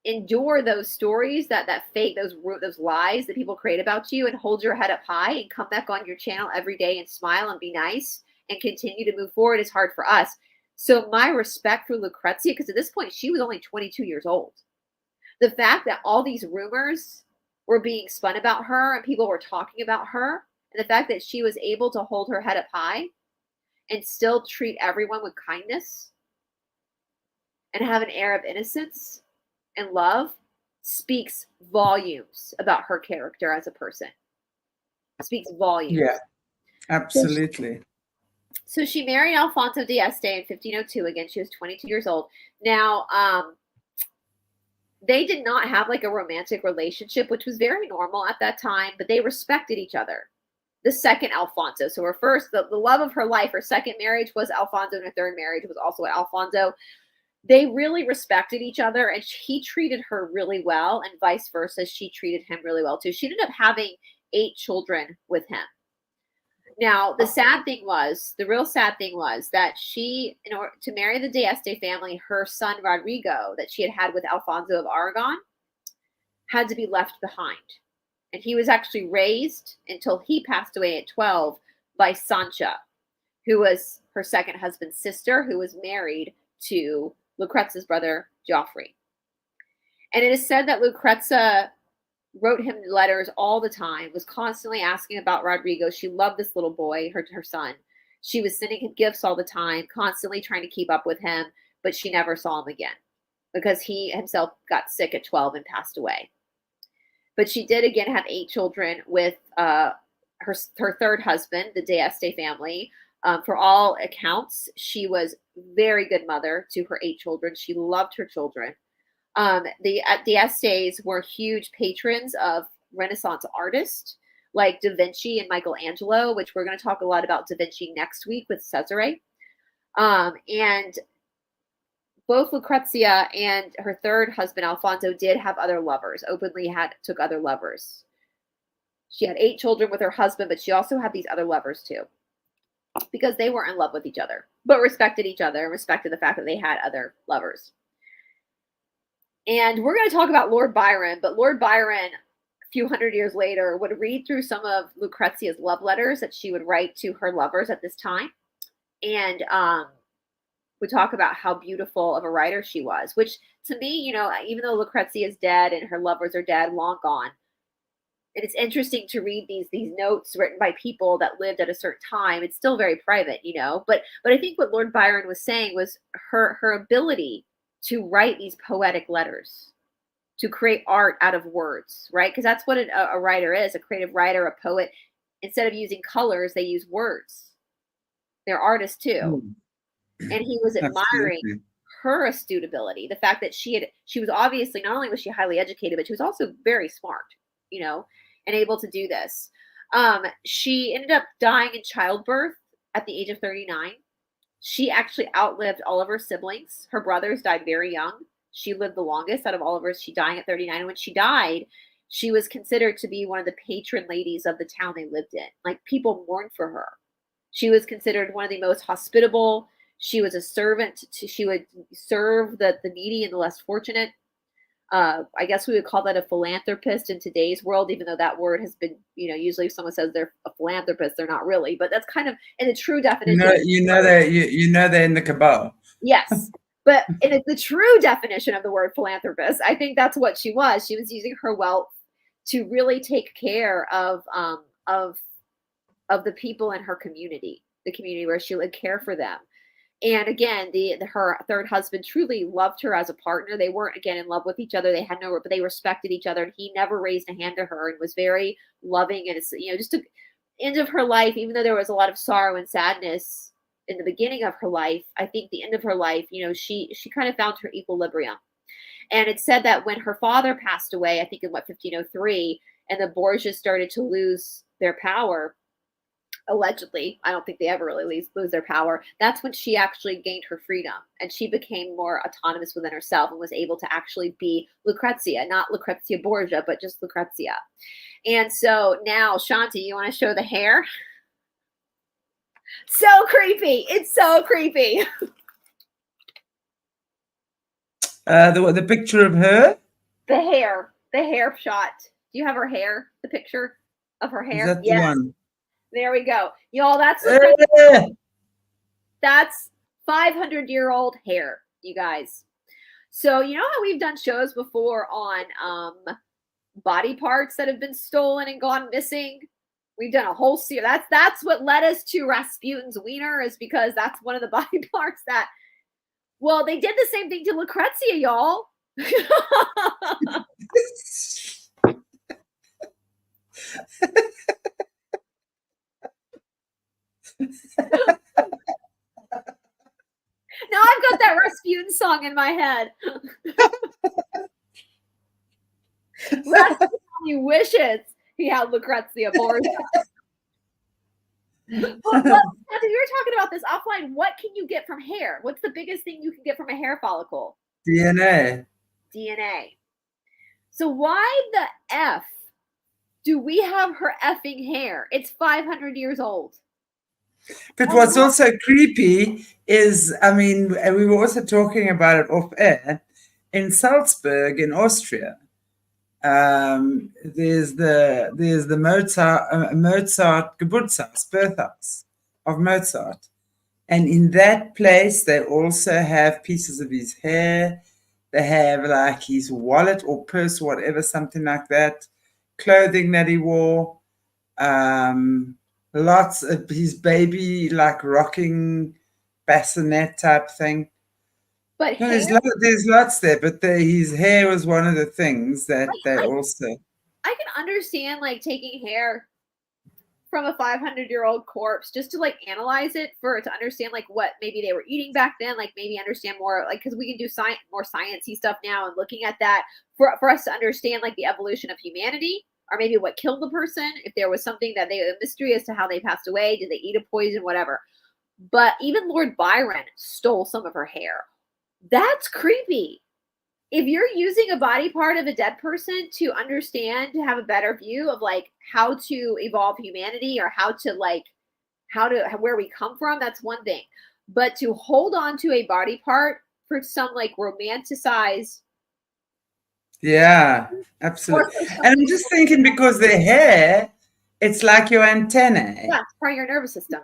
B: endure those stories, that fake, those lies that people create about you, and hold your head up high and come back on your channel every day and smile and be nice and continue to move forward is hard for us. So my respect for Lucrezia, because at this point she was only 22 years old. The fact that all these rumors were being spun about her and people were talking about her, and the fact that she was able to hold her head up high and still treat everyone with kindness and have an air of innocence and love speaks volumes about her character as a person. Speaks volumes.
A: Yeah, absolutely.
B: So she married Alfonso de Este in 1502. Again, she was 22 years old. Now, they did not have like a romantic relationship, which was very normal at that time, but they respected each other. The second Alfonso. So her first, the love of her life, her second marriage was Alfonso, and her third marriage was also Alfonso. They really respected each other, and he treated her really well, and vice versa. She treated him really well too. She ended up having 8 children with him. Now, the real sad thing was that she, in order to marry the de Este family, her son Rodrigo, that she had with Alfonso of Aragon, had to be left behind. And he was actually raised until he passed away at 12 by Sancha, who was her second husband's sister, who was married to Lucrezia's brother, Geoffrey. And it is said that Lucrezia wrote him letters all the time, was constantly asking about Rodrigo. She loved this little boy, her son. She was sending him gifts all the time, constantly trying to keep up with him, but she never saw him again because he himself got sick at 12 and passed away. But she did again have 8 children with her third husband, the de Este family. For all accounts, she was a very good mother to her 8 children. She loved her children. The Estes were huge patrons of Renaissance artists like Da Vinci and Michelangelo, which we're going to talk a lot about Da Vinci next week with Cesare. And both Lucrezia and her third husband, Alfonso, did have other lovers, openly took other lovers. She had 8 children with her husband, but she also had these other lovers too, because they weren't in love with each other, but respected each other and respected the fact that they had other lovers. And we're going to talk about Lord Byron, but Lord Byron, a few hundred years later, would read through some of Lucrezia's love letters that she would write to her lovers at this time, and would talk about how beautiful of a writer she was, which to me, you know, even though Lucrezia is dead and her lovers are dead, long gone, and it's interesting to read these notes written by people that lived at a certain time. It's still very private, you know, but I think what Lord Byron was saying was her ability to write these poetic letters, to create art out of words, right? Because that's what a writer is, a creative writer, a poet. Instead of using colors, they use words. They're artists too. And he was admiring her astute ability, the fact that she was obviously, not only was she highly educated, but she was also very smart, you know, and able to do this. She ended up dying in childbirth at the age of 39. She actually outlived all of her siblings. Her brothers died very young. She lived the longest out of all of her. She died at 39. And when she died, she was considered to be one of the patron ladies of the town they lived in. Like, people mourned for her. She was considered one of the most hospitable. She was a servant. She would serve the needy and the less fortunate. I guess we would call that a philanthropist in today's world, even though that word has been, you know, usually if someone says they're a philanthropist, they're not really, but that's kind of in the true definition.
A: You know they're in the cabal.
B: Yes, but in the true definition of the word philanthropist, I think that's what she was. She was using her wealth to really take care of the people in her community, the community where she would care for them. And again, her third husband truly loved her as a partner. They weren't, again, in love with each other. They had but they respected each other. And he never raised a hand to her and was very loving. And it's, you know, just the end of her life, even though there was a lot of sorrow and sadness in the beginning of her life, I think the end of her life, you know, she kind of found her equilibrium. And it said that when her father passed away, I think in 1503, and the Borgias started to lose their power, allegedly, I don't think they ever really lose their power. That's when she actually gained her freedom, and she became more autonomous within herself and was able to actually be Lucrezia, not Lucrezia Borgia, but just Lucrezia. And so now, Shanti, you want to show the hair? So creepy. It's so creepy.
A: The picture of her?
B: The hair shot. Do you have her hair? The picture of her hair?
A: Is that the
B: Yes.
A: one?
B: There we go. Y'all, that's Lucrezia. That's 500-year-old hair, you guys. So you know how we've done shows before on body parts that have been stolen and gone missing? We've done a whole series. That's what led us to Rasputin's wiener, is because that's one of the body parts that, well, they did the same thing to Lucrezia, y'all. Now I've got that Rasputin song in my head. Rasputin only wishes he had Lucrezia Borgia. Well, you were talking about this offline. What can you get from hair? What's the biggest thing you can get from a hair follicle?
A: DNA.
B: DNA. So why the F do we have her effing hair? It's 500 years old.
A: But what's also creepy is, I mean, we were also talking about it off air, in Salzburg in Austria. There's the Mozart Geburtshaus, birthhouse of Mozart, and in that place they also have pieces of his hair. They have like his wallet or purse, or whatever, something like that, clothing that he wore, lots of his baby, like rocking bassinet type thing.
B: But
A: no, there's lots there, but his hair was one of the things that they also.
B: I can understand like taking hair from a 500-year-old corpse just to like analyze it, to understand like what maybe they were eating back then, like maybe understand more, like, because we can do more sciencey stuff now, and looking at that for us to understand like the evolution of humanity, or maybe what killed the person, if there was something that a mystery as to how they passed away, did they eat a poison, whatever. But even Lord Byron stole some of her hair. That's creepy. If you're using a body part of a dead person to understand, to have a better view of like how to evolve humanity, or where we come from, that's one thing. But to hold on to a body part for some like romanticized.
A: Yeah, absolutely. And I'm just thinking, because the hair, it's like your antennae.
B: Yeah, it's part of your nervous system.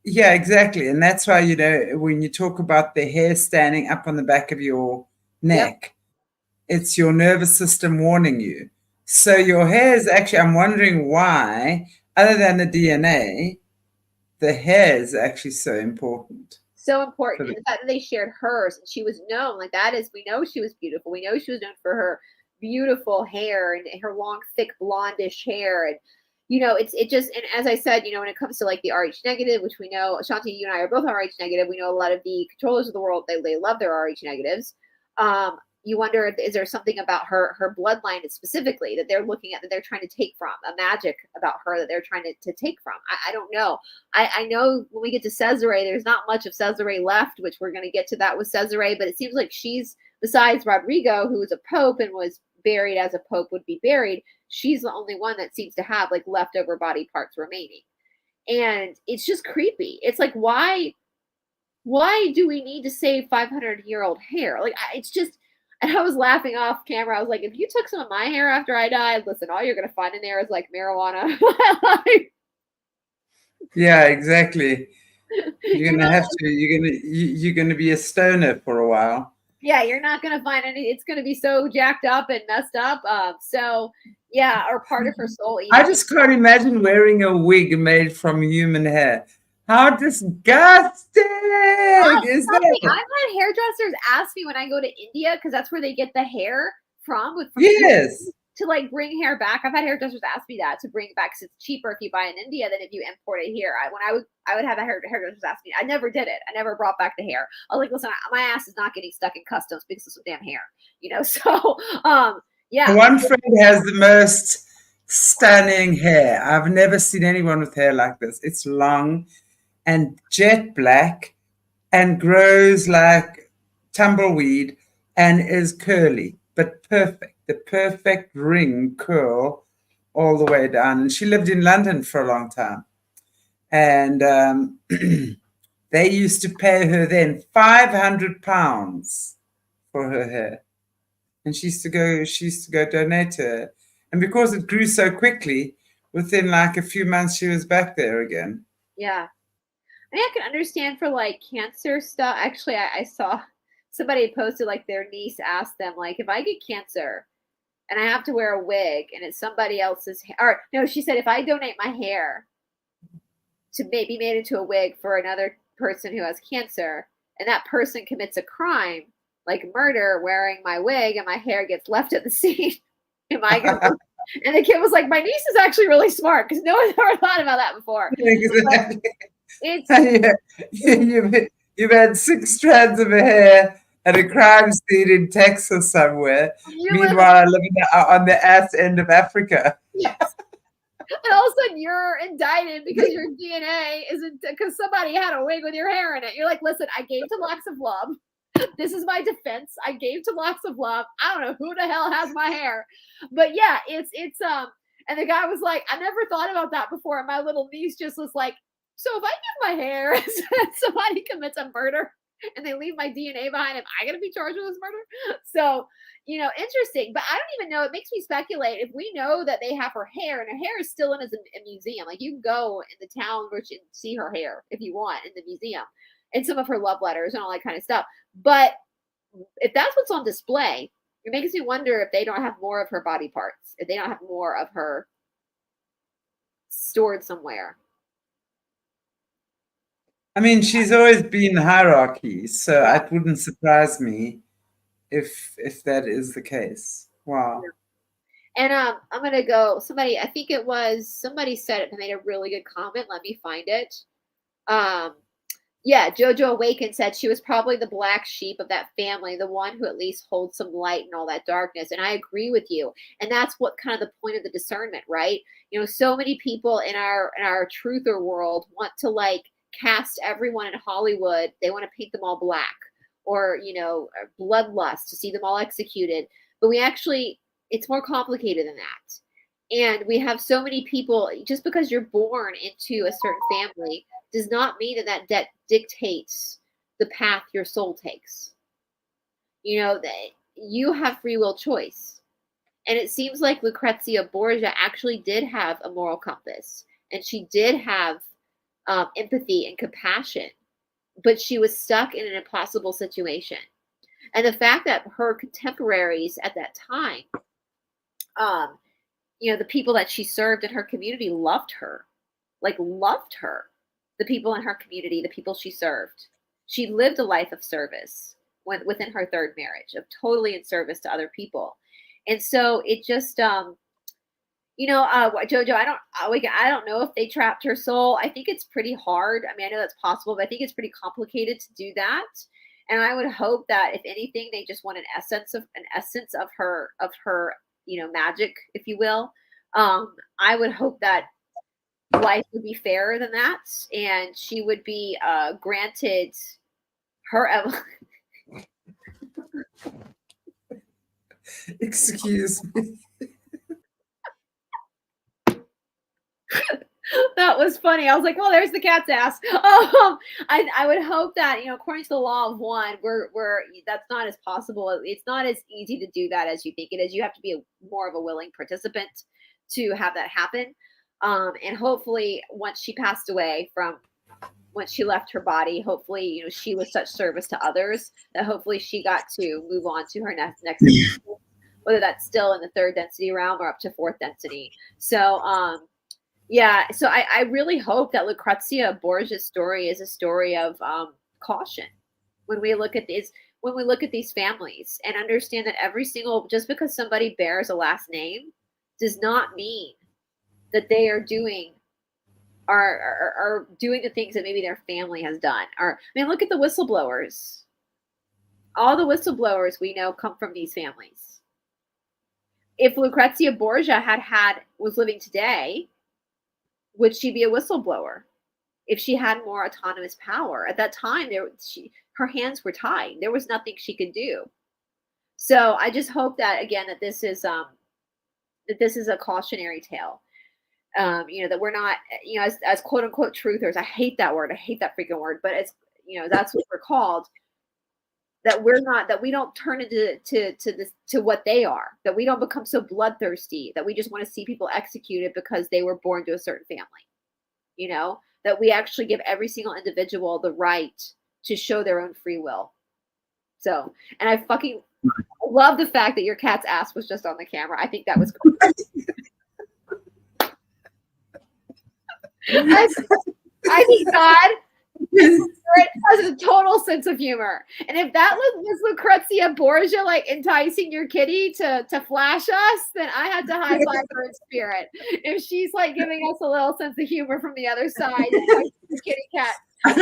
A: Yeah, exactly. And that's why, when you talk about the hair standing up on the back of your neck, it's your nervous system warning you. So your hair is actually, I'm wondering why, other than the DNA, the hair is actually so important.
B: So important. And the fact that they shared hers, and she was known, like that is, we know she was beautiful. We know she was known for her beautiful hair and her long, thick, blondish hair. And it just, and as I said, when it comes to like the Rh negative, which we know, Shanti, you and I are both Rh negative. We know a lot of the controllers of the world, they love their Rh negatives. You wonder, is there something about her bloodline specifically that they're looking at, that they're trying to take from, a magic about her that they're trying to take from? I don't know. I know when we get to Cesare, there's not much of Cesare left, which we're going to get to that with Cesare, but it seems like she's, besides Rodrigo, who was a pope and was buried as a pope would be buried, she's the only one that seems to have like leftover body parts remaining. And it's just creepy. It's like, why do we need to save 500-year-old hair? Like, it's just, and I was laughing off camera. I was like, if you took some of my hair after I died, listen, all you're going to find in there is like marijuana.
A: Yeah, exactly. You're going to have to, you're going to be a stoner for a while.
B: Yeah, you're not going to find any, it's going to be so jacked up and messed up. So yeah, or part of her soul.
A: I just can't imagine wearing a wig made from human hair. How disgusting is that?
B: I've had hairdressers ask me when I go to India, because that's where they get the hair from
A: yes,
B: to like bring hair back. I've had hairdressers ask me that, to bring it back, because it's cheaper if you buy in India than if you import it here. I would have a hairdressers ask me. I never did it. I never brought back the hair. I was like, listen, my ass is not getting stuck in customs because of some damn hair, So yeah.
A: One friend has the most stunning hair. I've never seen anyone with hair like this. It's long and jet black and grows like tumbleweed and is curly, but perfect. The perfect ring curl all the way down. And she lived in London for a long time. And they used to pay her then £500 for her hair. and she used to go donate to her. And because it grew so quickly, within like a few months, she was back there again.
B: Yeah. I mean, I can understand for like cancer stuff. Actually, I saw somebody posted like their niece asked them, like, if I get cancer and I have to wear a wig and it's somebody else's hair, or no, she said, if I donate my hair to be made into a wig for another person who has cancer and that person commits a crime like murder wearing my wig and my hair gets left at the scene, am I going to? And the kid was like, my niece is actually really smart because no one's ever thought about that before.
A: Exactly.
B: It's
A: you've had 6 strands of hair at a crime scene in Texas somewhere. Meanwhile, I live on the ass end of Africa.
B: Yes. And all of a sudden you're indicted because your DNA isn't because somebody had a wig with your hair in it. You're like, listen, I gave to Locks of Love. This is my defense. I gave to Locks of Love. I don't know who the hell has my hair. But yeah, it's and the guy was like, I never thought about that before. And my little niece just was like, so if I give my hair and somebody commits a murder and they leave my DNA behind, am I going to be charged with this murder? So, interesting. But I don't even know. It makes me speculate if we know that they have her hair and her hair is still in a museum. Like you can go in the town where you can see her hair if you want in the museum and some of her love letters and all that kind of stuff. But if that's what's on display, it makes me wonder if they don't have more of her body parts, if they don't have more of her stored somewhere.
A: I mean, she's always been hierarchy, so it wouldn't surprise me if that is the case. Wow.
B: And I'm gonna go. Somebody, I think it was somebody said it and made a really good comment. Let me find it. Yeah, Jojo Awakened said she was probably the black sheep of that family, the one who at least holds some light in all that darkness. And I agree with you. And that's what kind of the point of the discernment, right? So many people in our truther world want to like cast everyone in Hollywood. They want to paint them all black or, bloodlust to see them all executed. But it's more complicated than that. And we have so many people, just because you're born into a certain family does not mean that dictates the path your soul takes. That you have free will choice. And it seems like Lucrezia Borgia actually did have a moral compass and she did have empathy and compassion, but she was stuck in an impossible situation. And the fact that her contemporaries at that time, the people that she served in her community loved her. The people in her community, the people she served. She lived a life of service within her third marriage, of totally in service to other people. And so it just, Jojo, I don't know if they trapped her soul. I think it's pretty hard. I mean, I know that's possible, but I think it's pretty complicated to do that. And I would hope that if anything, they just want an essence of her, magic, if you will. I would hope that life would be fairer than that, and she would be granted her.
A: Excuse me.
B: That was funny. I was like, well, there's the cat's ass. I would hope that, according to the law of one, we're that's not as possible. It's not as easy to do that as you think it is. You have to be more of a willing participant to have that happen. And hopefully once she passed away once she left her body, hopefully, she was such service to others that hopefully she got to move on to her next whether that's still in the third density realm or up to fourth density. So, yeah, so I really hope that Lucrezia Borgia's story is a story of caution when we look at these families and understand that just because somebody bears a last name does not mean that they are doing the things that maybe their family has done. Look at the whistleblowers. All the whistleblowers we know come from these families. If Lucrezia Borgia was living today, would she be a whistleblower? If she had more autonomous power at that time, her hands were tied. There was nothing she could do. So I just hope that again that this is a cautionary tale. That we're not, as quote unquote truthers. I hate that word. I hate that freaking word. But it's, that's what we're called. that we don't turn into to what they are, that we don't become so bloodthirsty, that we just want to see people executed because they were born to a certain family, you know, that we actually give every single individual the right to show their own free will. So, and I fucking love the fact that your cat's ass was just on the camera. I think that was cool. I think God has a total sense of humor. And if that was Lucrezia Borgia like enticing your kitty to flash us, then I had to high five her in spirit. If she's like giving us a little sense of humor from the other side, the kitty cat.
A: I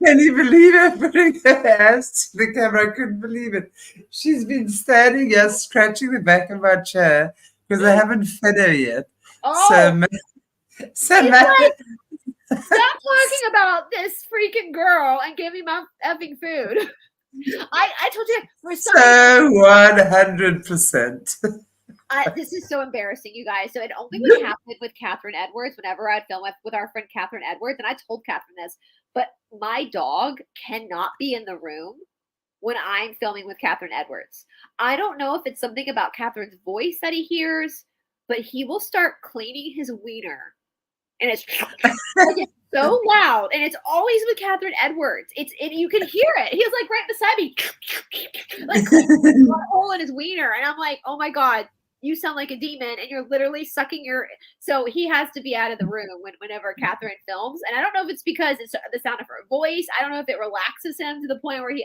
A: can't even believe it, putting her ass to the camera. I couldn't believe it. She's been standing here scratching the back of my chair because I haven't fed her yet.
B: Oh.
A: So
B: like, stop talking about this freaking girl and give me my effing food. I told you for some
A: so 100%.
B: This is so embarrassing, you guys. So it only would happen with Catherine Edwards whenever I'd film with our friend Catherine Edwards, and I told Catherine this, but my dog cannot be in the room when I'm filming with Catherine Edwards. I don't know if it's something about Catherine's voice that he hears, but he will start cleaning his wiener. And it's so loud, and it's always with Catherine Edwards. You can hear it. He was like right beside me, like a hole in his wiener, and I'm like, oh my God, you sound like a demon, and you're literally sucking your. So he has to be out of the room whenever Catherine films, and I don't know if it's because it's the sound of her voice. I don't know if it relaxes him to the point where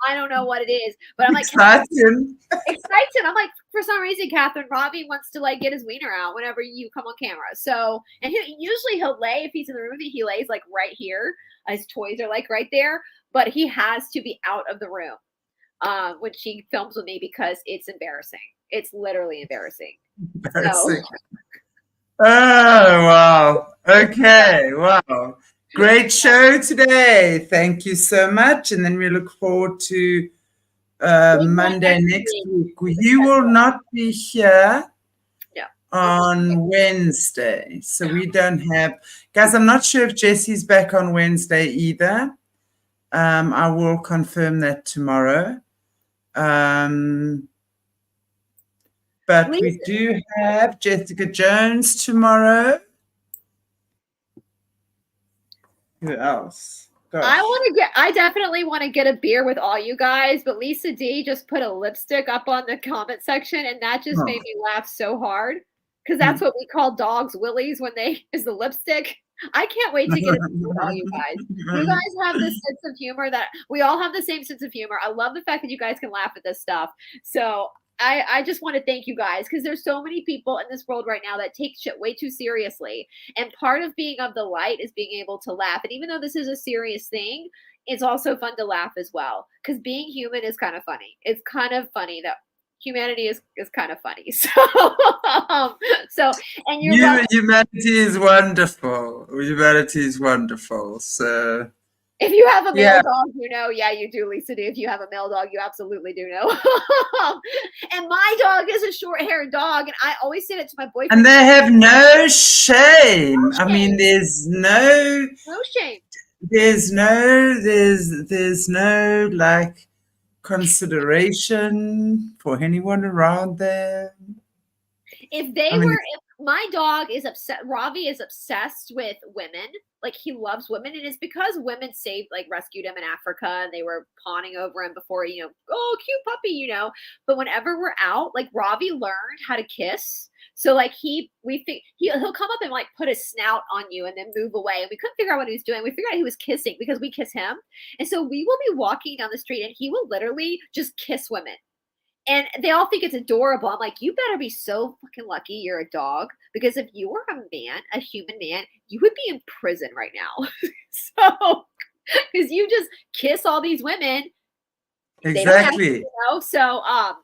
B: I don't know what it is, but I'm like, excites him. I'm like, for some reason, Catherine, Robbie wants to like get his wiener out whenever you come on camera. So, and he'll lay, if he's in the room, he lays like right here. His toys are like right there, but he has to be out of the room when she films with me because it's embarrassing. It's literally embarrassing. So.
A: Oh, wow. Okay. Wow. Great show today. Thank you so much. And then we look forward to Monday next week. You will not be here on Wednesday. So we don't have, guys, I'm not sure if Jesse's back on Wednesday either. I will confirm that tomorrow. But we do have Jessica Jones tomorrow. Who else? Gosh.
B: I definitely want to get a beer with all you guys, but Lisa D just put a lipstick up on the comment section, and that just made me laugh so hard because that's what we call dogs willies when is the lipstick. I can't wait to get it with all you guys. You guys have this sense of humor that we all have the same sense of humor. I love the fact that you guys can laugh at this stuff. So I just want to thank you guys because there's so many people in this world right now that take shit way too seriously. And part of being of the light is being able to laugh. And even though this is a serious thing, it's also fun to laugh as well. Because being human is kind of funny. It's kind of funny that humanity is kind of funny. So and
A: humanity is wonderful. Humanity is wonderful. So
B: if you have a male dog, you know, you do, Lisa do. If you have a male dog, you absolutely do know. And my dog is a short-haired dog, and I always say that to my boyfriend.
A: And they have no shame. I mean, there's no
B: shame.
A: There's no like consideration for anyone around them.
B: If my dog is upset, Ravi is obsessed with women. Like he loves women, and it's because women rescued him in Africa, and they were pawning over him before, oh, cute puppy, But whenever we're out, like Ravi learned how to kiss. So like he'll come up and like put his snout on you and then move away. And we couldn't figure out what he was doing. We figured out he was kissing because we kiss him. And so we will be walking down the street and he will literally just kiss women. And they all think it's adorable. I'm like, you better be so fucking lucky you're a dog, because if you were a human man, you would be in prison right now. So, because you just kiss all these women.
A: Exactly.
B: So,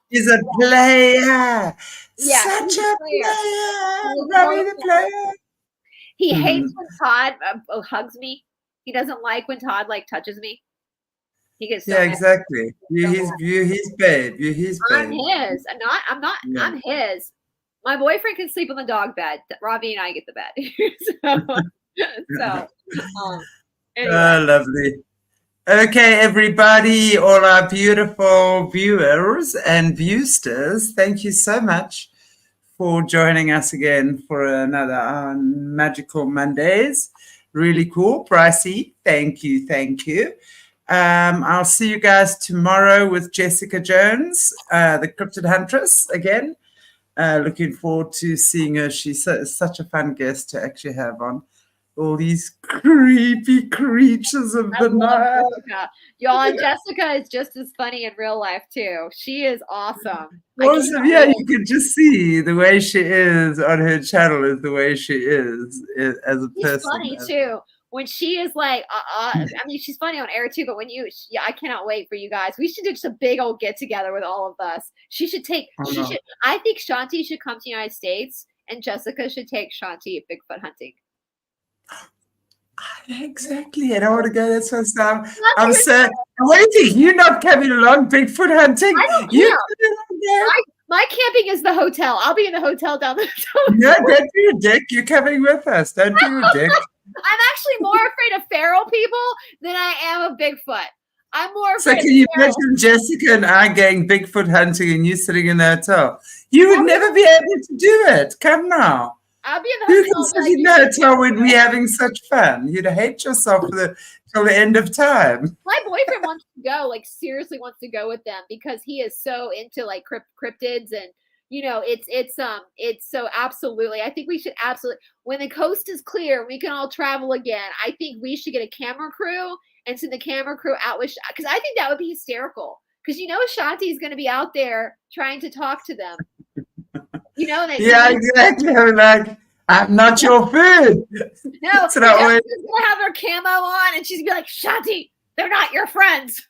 A: he's a player.
B: Yeah,
A: such a player. Robbie the player.
B: He hates when Todd hugs me. He doesn't like when Todd touches me. He gets
A: exactly. He's babe.
B: I'm his. I'm not. Yeah. I'm his. My boyfriend can sleep on the dog bed. Robbie and I get the bed. So anyway.
A: Oh, lovely. Okay, everybody, all our beautiful viewers and viewsters, thank you so much for joining us again for another Magical Mondays. Really cool. Brice, thank you, thank you. I'll see you guys tomorrow with Jessica Jones, the Cryptid Huntress, again. Looking forward to seeing her. She's such a fun guest to actually have on. All these creepy creatures of the night.
B: Jessica. Y'all, and Jessica is just as funny in real life too. She is awesome.
A: Awesome. Yeah, you can just see the way she is on her channel is the way she is as a person.
B: She's funny too. When she is like, I mean, she's funny on air too, but when yeah, I cannot wait for you guys. We should do just a big old get together with all of us. I think Shanti should come to the United States and Jessica should take Shanti Bigfoot hunting.
A: Exactly. I don't want to go that sort of stuff. I'm sad. What do you think? You're not coming along Bigfoot hunting?
B: My camping is the hotel. I'll be in the hotel down there.
A: No, don't be a dick. You're coming with us. Don't be a dick.
B: I'm actually more afraid of feral people than I am of Bigfoot. I'm more afraid.
A: So can you imagine Jessica and I going Bigfoot hunting and you sitting in the hotel? You would never be able to do it. Come now.
B: I'll be in the hotel.
A: Who can sit in the hotel when we're having such fun? You'd hate yourself till the end of time.
B: My boyfriend wants to go, like seriously wants to go with them because he is so into like cryptids and it's so absolutely. I think we should absolutely, when the coast is clear, we can all travel again. I think we should get a camera crew and send the camera crew out with, because I think that would be hysterical. Because Shanti is going to be out there trying to talk to them.
A: Yeah, exactly. I'm like, I'm not your food.
B: No, she's going to have her camo on and she's going to be like, Shanti, they're not your friends.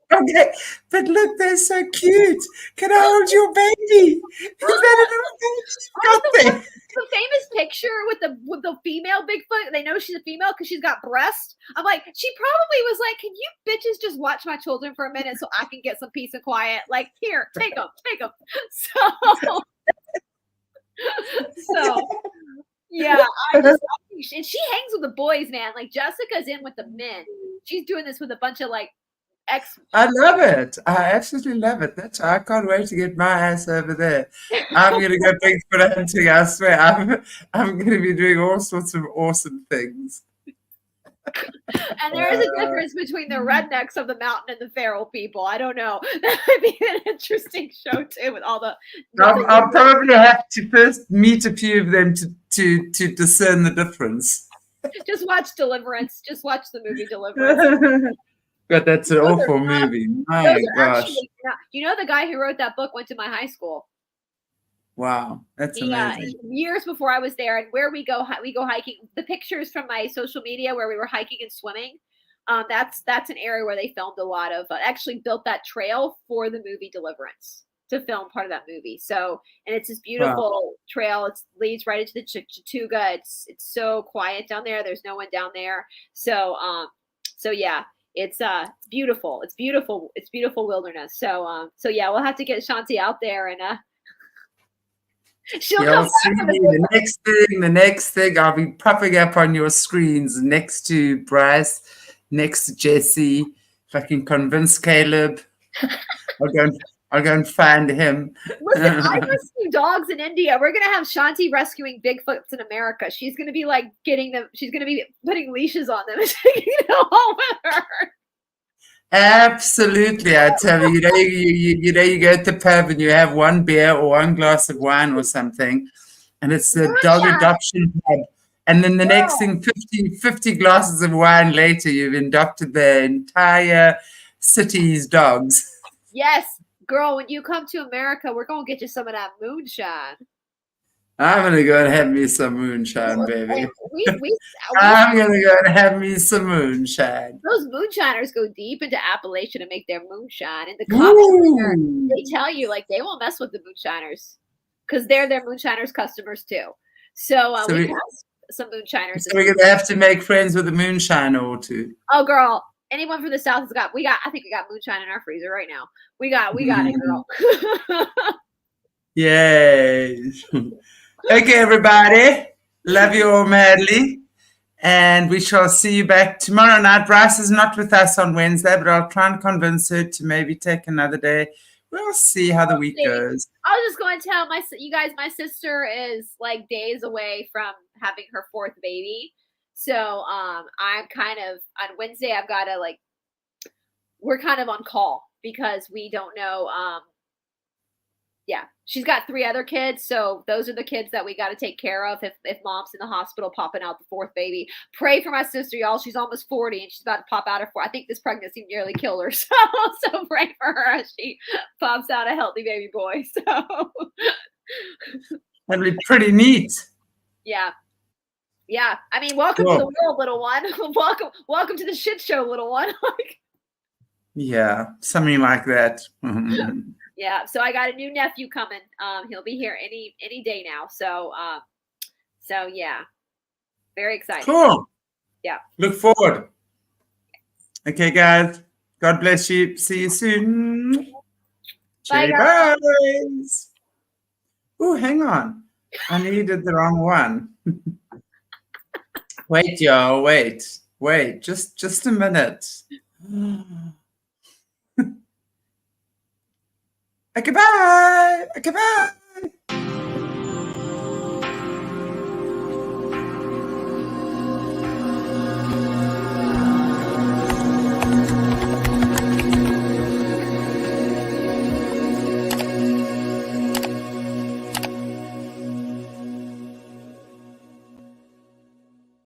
A: Okay, but look, they're so cute. Can I hold your baby? Is that a little baby?
B: The famous picture with the female Bigfoot. They know she's a female because she's got breasts. I'm like, she probably was like, can you bitches just watch my children for a minute so I can get some peace and quiet? Like, here, take them. So yeah, and she hangs with the boys, man. Like Jessica's in with the men. She's doing this with a bunch of like
A: I love it. I absolutely love it. I can't wait to get my ass over there. I'm going to go Bigfoot hunting. I swear, I'm going to be doing all sorts of awesome things.
B: And there is a difference between the rednecks of the mountain and the feral people. I don't know. That would be an interesting show too, with all the.
A: I'll probably have to first meet a few of them to discern the difference.
B: Just watch Deliverance. Just watch the movie Deliverance.
A: God, that's an awful movie. My gosh.
B: The guy who wrote that book went to my high school.
A: Wow, that's amazing.
B: Years before I was there, and where we go hiking. The pictures from my social media where we were hiking and swimming, that's an area where they filmed a lot of. Actually, built that trail for the movie Deliverance to film part of that movie. So, and it's this beautiful trail. It leads right into the Chattooga. It's so quiet down there. There's no one down there. So yeah. It's beautiful. It's beautiful. It's beautiful wilderness. So yeah, we'll have to get Shanti out there and she'll come back.
A: The next thing I'll be popping up on your screens next to Brice, next to Jesse. If I can convince Caleb, I'll go and find him.
B: Listen, I rescue dogs in India. We're gonna have Shanti rescuing Bigfoots in America. She's gonna be like getting them. She's gonna be putting leashes on them and taking them home with her.
A: Absolutely, I tell you. You go to the pub and you have one beer or one glass of wine or something, and it's the dog adoption pub. And then the next thing, 50 glasses of wine later, you've adopted the entire city's dogs.
B: Yes. Girl, when you come to America, we're going to get you some of that moonshine.
A: I'm going to go and have me some moonshine, baby. I'm going to go and have me some moonshine.
B: Those moonshiners go deep into Appalachia to make their moonshine. And the cops, they tell you, like, they won't mess with the moonshiners because they're their moonshiners' customers, too. So we have some moonshiners.
A: So we're going to have to make friends with a moonshiner or two.
B: Oh, girl. Anyone from the South has got, I think we got moonshine in our freezer right now. We got it, girl.
A: Yay. Okay, everybody. Love you all madly. And we shall see you back tomorrow night. Brice is not with us on Wednesday, but I'll try and convince her to maybe take another day. We'll see how the week goes.
B: I was just going to tell you guys, my sister is like days away from having her 4th baby. So I'm kind of, on Wednesday, I've got to like, we're kind of on call because we don't know. Yeah, she's got 3 other kids, so those are the kids that we got to take care of if mom's in the hospital popping out the 4th baby. Pray for my sister, y'all. She's almost 40 and she's about to pop out her 4th. I think this pregnancy nearly killed her, so pray for her as she pops out a healthy baby boy. So
A: that'd be pretty neat.
B: Yeah. I mean, welcome to the world, little one. welcome to the shit show, little one.
A: Yeah, something like that.
B: Yeah, so I got a new nephew coming. He'll be here any day now. So yeah, very excited.
A: Cool.
B: Yeah.
A: Look forward. Okay, guys. God bless you. See you soon.
B: Bye,
A: guys. Oh, hang on. I needed the wrong one. Wait, y'all. Wait. Just a minute. Okay, bye.